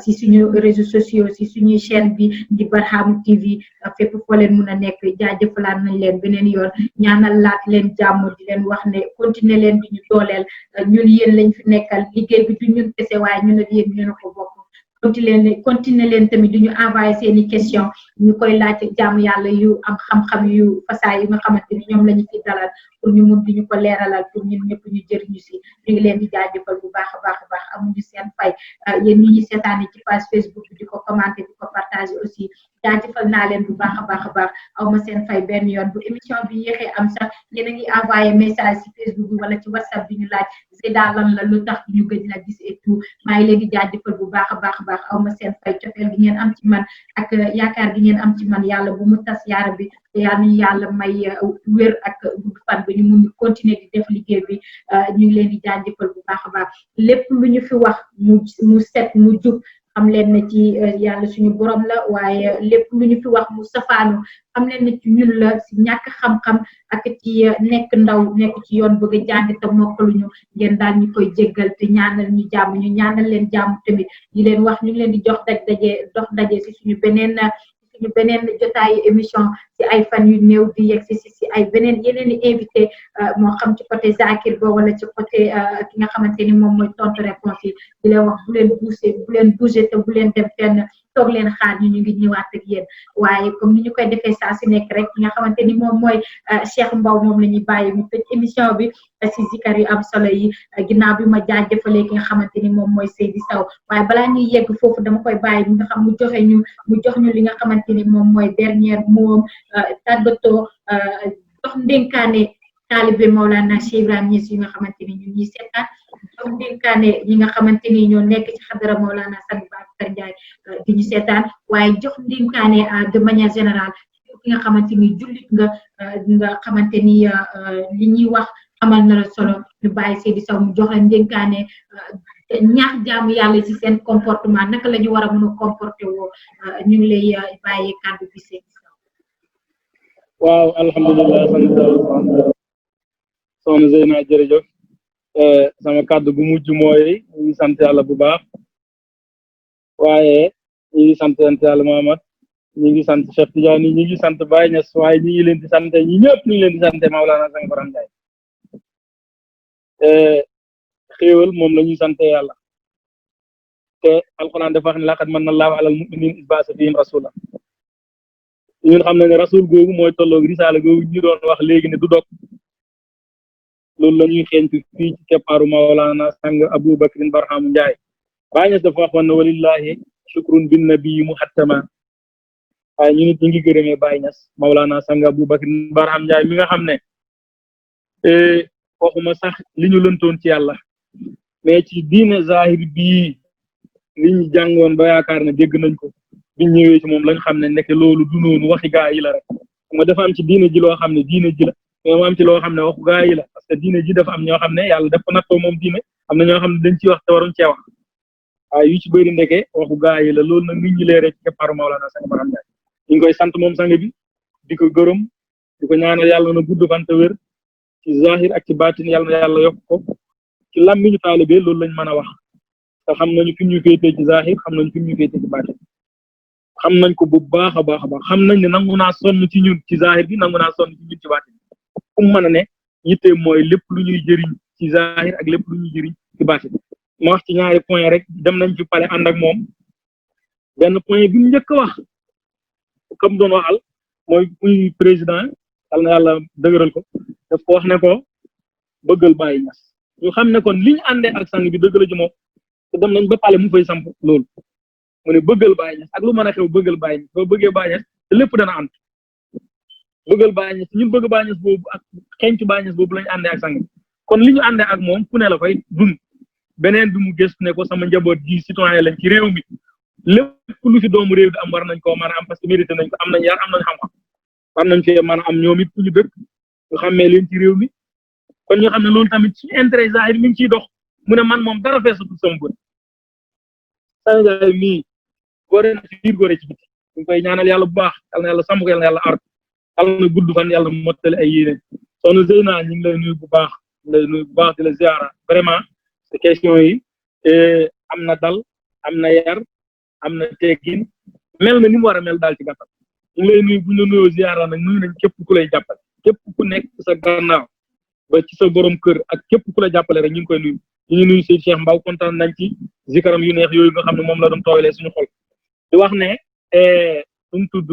E: si suñu réseaux sociaux si suñuy chaîne bi di Barham TV fépp foo leen mun a nekk jaajëfalaat nañ leen beneen yoon ñaanal laat leen jàmm di leen wax ne continuer leen di ñu dooleel ñun yéen lañ fi nekkal liggéey bi du ñun kese waaye ñun ak yéen ñu ko bokk continuer leen tamit du ñu envoyé seeni question ñu koy laaj jàmm yàlla yu am xam-xam yu fasaay yu nga xamante ni ñoom la ñu fi dalal pour ñu mun di ñu ko leeralal pour ñun ñëpp ñu jëriñu si ñu ngi leen di jaajëfal bu baax a baax amuñu seen fay yéen ñi ñuy seetaani ci page Facebook bi di ko commenter di ko partager aussi jaajëfal naa leen bu baax a baax aw ma seen fay benn yoon bu émission bi yéexee am sax yéen a ngi envoyé message ci Facebook bi wala ci WhatsApp bi ñu laaj Zeyda lan la lu tax ñu gëj la gis et tout maa ngi leen di jaajëfal bu baax a baax aw ma seen fay cofeel gi ngeen am ci man ak yaakaar gi ngeen am ci man yàlla bu mu tas yaara bi yal nañu yàlla may wér ak gudd fan ba ñu mun continuer di def liggéey bi ñu ngi leen di jaajëfal bu baax a baax lépp lu ñu fi wax mu set mu jub xam leen ne ci yàlla suñu borom la waaye lépp lu ñu fi wax mu safaanu xam leen ne ci ñun la si ñàkk xam-xam ak ci nekk ndaw nekk ci yoon bëgg a jàng te mokkaluñu ngeen daal ñu koy jéggal te ñaanal ñu jàmm ñu ñaanal leen jàmm tamit di leen wax ñu ngi leen di dox daje si suñu beneen jotaayu émission ci ay fan yu néew di yegg si ay yeneen i invité moo xam ci côté Zakir ba wala ci côté ki nga xamante ni moom mooy tontu réponse yi di leen wax bu leen bouger te bu leen dem fenn toog leen xaar ñu ngi ñëwaat ak yéen waaye comme ni ñu koy defee saa si nekk rek ki nga xamante ni moom mooy Cheikh Mbaw moom la ñuy bàyyi mu tëj émission bi si zikar yu am solo yi ginnaaw bi ma jaajëfalee ki nga xamante ni moom mooy Seydi Sow waaye balaa ñuy yegg foofu dama koy bàyyi mi nga xam mu jox ñu li nga xamante ni moom mooy dernier mot tàggatoo jox ndénkaane taalibe Mawlana Cheikh Ibrahima Niass yi nga xamante ni ñu ñuy seetaan jox ndénkaane ñi nga xamante ni ñoo nekk ci xadara Mawlana Sang Babacar Ndiaye di ñu seetaan waaye jox ndénkaane de manière générale ki nga xamante ni jullit nga xamante ni li ñuy wax amal na la solo ñu bàyyi Seydi Sow mu jox leen ndénkaane ñaax jaamu yàlla ci seen comportement naka la ñu war a mën a comporté woo ñu ngi lay bàyyi kàddu bi Seydi Sow.
F: waaw alhamdulilah soxna Zeyna jërëjëf sama kàddu gu mujj mooy ñu ngi sant yàlla bu baax waaye ñu ngi sant yàlla Muhammad ñu ngi sant Cheikh Tidiane ñu ngi sant Baye Niass waaye ñu ngi leen di sant ñi ñëpp ñu ngi leen di sant Mawlana Sang Baram Ndiaye xéewal moom la ñuy sant yàlla te alxuraan dafa wax ne laqad manna Allahu alal mu'miniina iz ba'atha fihim rasuula ñun xam nañ ne rasul googu mooy tolloog risaala googu ñu doon wax léegi ne du dog loolu la ñuy xeeñtu fii ci keppaaru Mawlana Sang Abou Bakrin Barham Ndiaye Baye Niass dafa waxoon ne walillahi shukrun bin nabiyyi muhattama waaye ñu nit ñu ngi gërëmee Baye Niass Mawlana Sang Abou Bakrin Barham Ndiaye mi nga xam ne waxuma sax li ñu lëntoon ci yàlla mais ci diine zahir bii li ñu jàngoon ba yaakaar ne dégg nañ ko biñ ñëwee ci moom lañ xam ne nekk loolu du noonu waxi gaa yi la rek nga dafa am ci diine ji loo xam ne diine ji la mais mu am ci loo xam ne waxu gaa yi la parce que diine ji dafa am ñoo xam ne yàlla def ko nattoo moom diine am na ñoo xam ne dañ ciy wax te waruñ cee wax waaye yu ci bëri ndeke waxu gaa yi la loolu nag nit ñi leeree ci keppaaru Mawlana Sang Barham Ndiaye ñu ngi koy sant moom sang bi di ko gërëm di ko ñaanal yàlla na gudd fan te wér ci zahir ak ci baatin yàlla na yàlla yokk ko ci làmmiñu taalibe loolu lañ mën a wax te xam nañu fi ñu féetee ci zahir xam nañu fi ñu féetee ci baatin xam nañ ko bu baax a baax a baax xam nañ ne nangu naa sonn ci ñun ci zahir bi nangu naa sonn ci ñun ci baatin fu mu mën a ne yitte mooy lépp lu ñuy jëriñ ci zahir ak lépp lu ñuy jëriñ ci baatin ma wax ci ñaari point rek dem nañ fi pare ànd ak moom benn point bi mu njëkk a wax comme doon waxal mooy muy président yal na yàlla dëgëral ko daf ko wax ne ko bëggal Baye Niass ñu xam ne kon li ñu àndee ak sang bi dëgg la ci moom te dem nañ ba pale mu fay samp loolu mu ne bëggal Baye Niass ak lu mën a xew bëggal Baye Niass boo bëggee Baye Niass te lépp dana ànd bëggal Baye Niass ñun bëgg Baye Niass boobu ak xencu Baye Niass boobu lañu àndee ak sang bi kon li ñu àndee ak moom fu ne la koy dund beneen bi mu gëstu ne ko sama njaboot gi citoyen lañ ci réew mi lépp lu fi doomu réew di am war nañ koo mën a am parce que mérité nañ ko am nañ yar am nañ xam-xam war nañ fee mën a am ñoom it fu ñu dëkk ñu xàmmee leen ci réew mi kon ñu xam ne loolu tamit suñu intérêt zahir mi ngi ciy dox mu ne man moom dara feesatul sama bët Sénégal mii góore na ci biir góore ci biti ñu koy ñaanal yàlla bu baax yàlla na yàlla sàmm ko yàlla na yàlla aar yàlla na gudd fan yàlla mottali ay yéene soxna Zeyna ñu ngi lay nuyu bu baax di la ziara vraiment ces questions yi am na dal am na yar am na teggin mel na ni mu war a mel daal ci gàttal ñu ngi lay nuyu bu ñu la nuyoo ziara nag nuyu nañ képp ku lay jàppale képp ku nekk sa gannaaw ba ci sa borom kër ak képp ku la jàppale rek ñu ngi koy nuyu ñu ngi nuyu Seydou Cheikh Mbaw kontaan nañ ci zikaram yu neex yooyu nga xam ne moom la doon tooyalee suñu xol di wax ne suñu tudd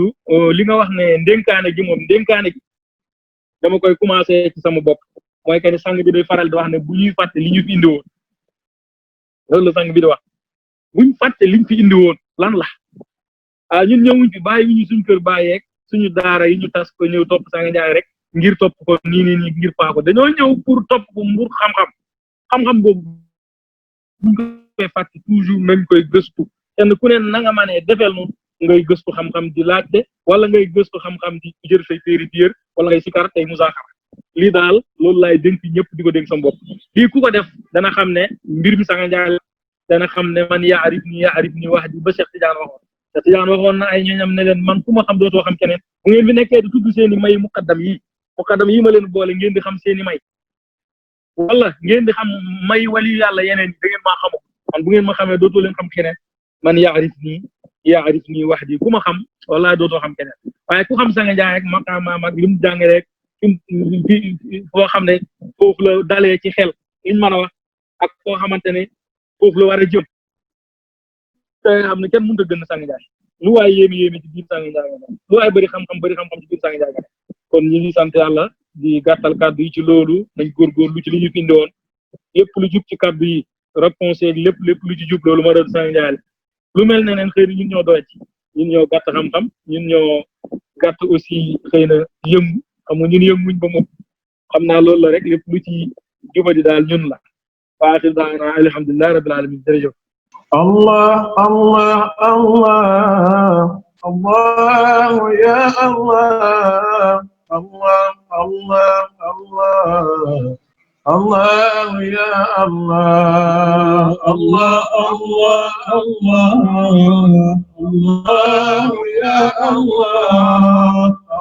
F: li nga wax ne ndénkaane gi moom ndénkaane gi dama koy commencé ci sama bopp mooy que ne sang bi day faral di wax ne bu ñuy fàtte li ñu fi indi woon loolu la sang bi di wax buñ fàtte liñ fi indi woon lan la ñun ñëwuñ fi bàyyi wu ñu suñu kër bàyyeeg suñu daara yi ñu tas ko ñëw topp Sang Ndiaye rek ngir topp ko nii ngir paako dañoo ñëw pour topp ko mbur xam-xam boobu buñ koy fàtte toujours nañ koy gëstu kenn ku ne na nga manee defeel noonu ngay gëstu xam-xam di laajte wala ngay gëstu xam-xam di jël say téere di yër wala ngay sikar tey musaakara lii daal loolu laay dénk ñëpp di ko dénk sama bopp lii ku ko def dana xam ne mbir mi Sang Ndiaye dana xam ne man yaarif ni wax di ba Cheikh Tidiane waxoon na ay ñooñam ne leen man ku ma xam dootoo xam keneen bu ngeen fi nekkee di tudd seeni may muqaddam yi ma leen boole ngeen di xam seeni may wala ngeen di xam may wali yàlla yeneen da ngeen maa xamu man bu ngeen ma xamee dootoo leen xam keneen man yaarif nii wax di ku ma xam wala dootoo xam keneen waaye ku xam Sang Ndiaye rek maqaamaam ak li mu jàng rek foo xam ne foofu la dalee ci xel liñ mën a wax ak foo xamante ne foofu la war a jëm te xam ne kenn mënut a gën Sang Ndiaye lu waay yéemi ci biir Sang Ndiaye lu waay bëri xam-xam ci biir Sang Ndiaye kon ñu ngi sant yàlla di gàttal kàddu yi ci loolu nañ góorgóorlu ci li ñu fi indi woon lépp lu jub ci kàddu yi réponse yeeg lépp lu ci jub loolu ma doon Sang Ndiaye lu mel ne neen xëy na ñun ñoo doy ci ñun ñoo gàtt xam-xam ñun ñoo gàtt aussi xëy na yëngu xam nga ñun yënguñ ba moom xam naa loolu la rek lépp lu ci jubadi daal ñun la waaxir daana alhamdulilah rabbil alamin jërëjëf
D: الله الله الله الله يا الله الله الله الله الله يا الله الله الله الله الله يا الله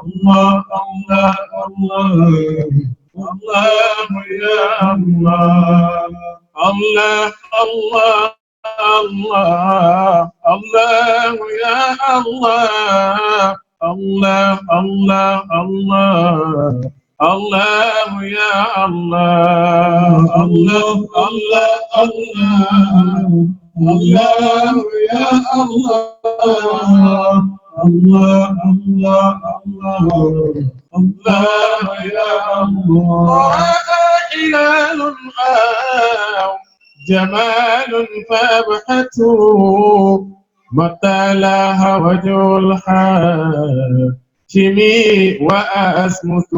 D: الله الله الله الله يا الله الله الله الله الله يا الله الله الله الله الله يا الله الله الله الله الله يا الله الله الله الله الله يا الله هلال جمال فابحته متى لاها وجه الحاكم وأسمت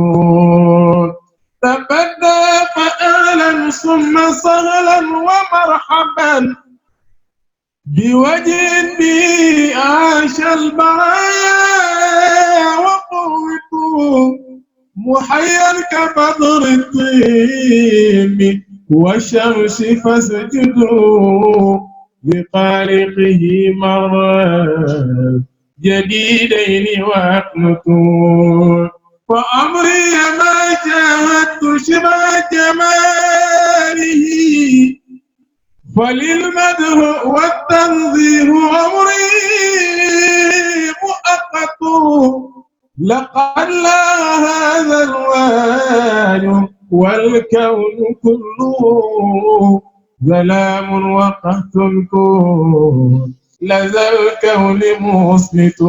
D: تبدى فأهلا ثم سهلا ومرحبا بوجه به عاش البرايا وقوته محيا كبدر الطيب والشمس فاسجدوا لخالقه مرة جديدين واقنتوا فأمري ما شاهدت شبه جماله فللمدح والتنزيه أمري مؤقت لقد لا هذا الوان والكون كله ظلام وقهت الكون لذا الكون مصمت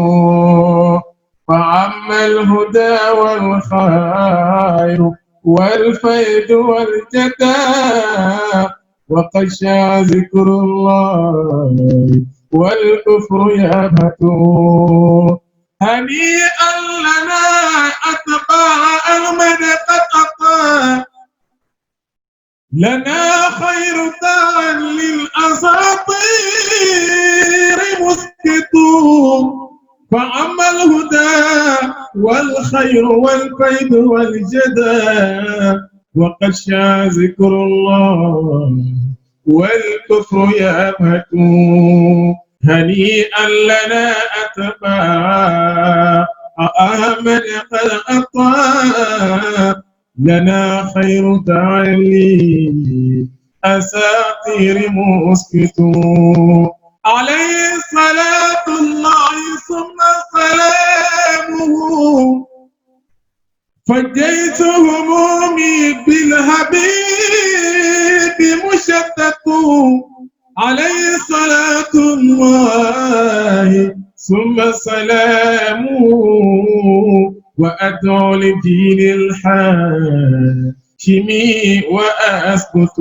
D: فعم الهدى والخير والفيد والجدى وقد شاع ذكر الله والكفر يبهت هنيئا لنا أتباع أحمد قد أطاع لنا خير داع للأساطير مسكت فأما الهدى والخير والفيد والجدى وقد شاع ذكر الله والكفر يبهت هنيئا لنا أتباع أحمد قد أطاع لنا خير تعليم أساطير مسكت عليه صلاة الله ثم سلامه فجيت همومي بالحبيب مشتت عليه صلاة الله ثم سلامه وأدعو لدين الحاشمي وأسكت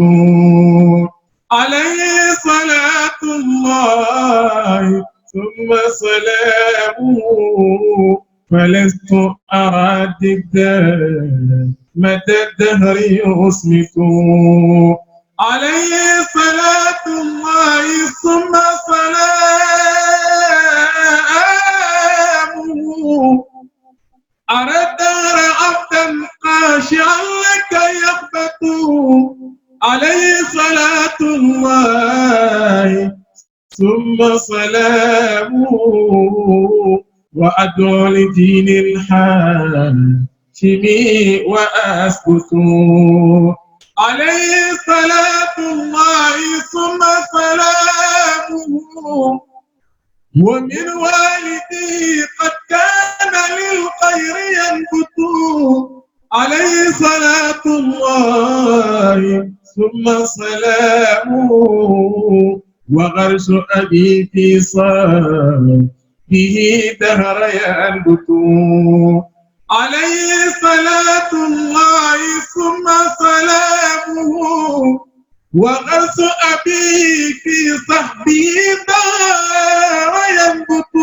D: عليه صلاة الله ثم سلامه فلست أرى مدى الدهر يصمت عليه صلاة الله ثم سلامه أرى الدهر عبدا خاشعا لك يخبط عليه صلاة الله ثم سلامه وأدعو لدين الحاشمي وأسكت عليه صلاة الله ثم سلامه ومن والدي قد كان للخير ينبت عليه صلاة الله ثم سلامه وغرس أبي في صار به دهر ينبت عليه صلاة الله ثم سلامه وغرس أبي في صحبه دهر ينبت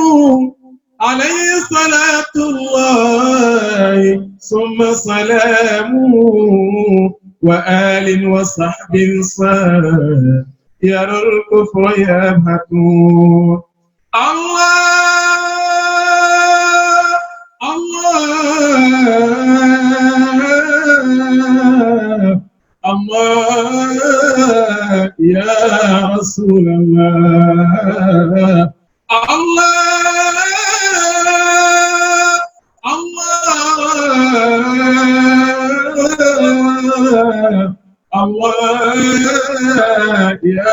D: عليه صلاة الله ثم سلامه وآل وصحب صار يرى الكفر يبهت الله الله الله يا رسول الله الله الله الله يا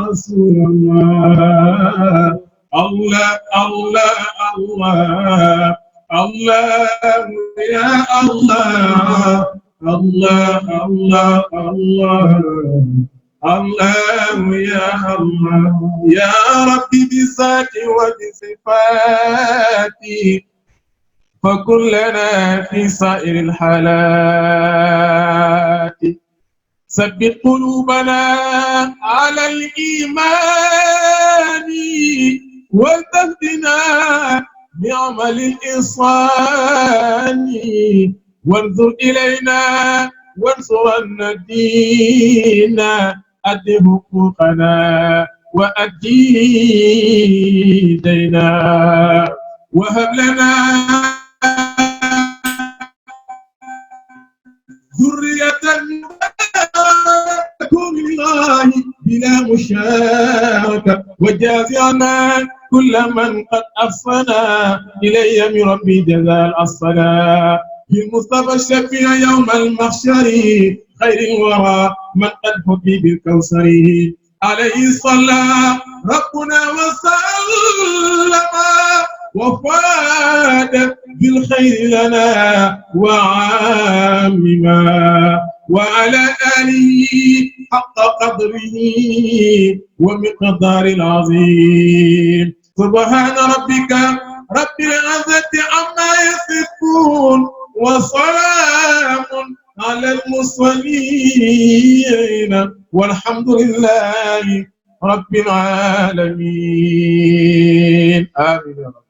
D: رسول الله الله الله الله الله يا الله الله الله الله الله يا الله يا ربي بذاتي وبصفاتي فكن لنا في سائر الحالات ثبت قلوبنا على الإيمان وتهدنا بعمل الإحسان وانظر إلينا وانصرنا الدين أد حقوقنا وأدي دينا وهب لنا ذرية تكون لله بلا مشاركة وجاز عنا كل من قد أفصنا إلي من ربي جزاء الصلاة بالمصطفى الشفيع يوم المحشر خير الورى من قد حكي بالكوثر عليه صلى ربنا وسلم وفاد بالخير لنا وعامما وعلى آله حق قدره ومقدار العظيم سبحان ربك رب العزة عما يصفون وسلام على المرسلين والحمد لله رب العالمين آمين يا رب.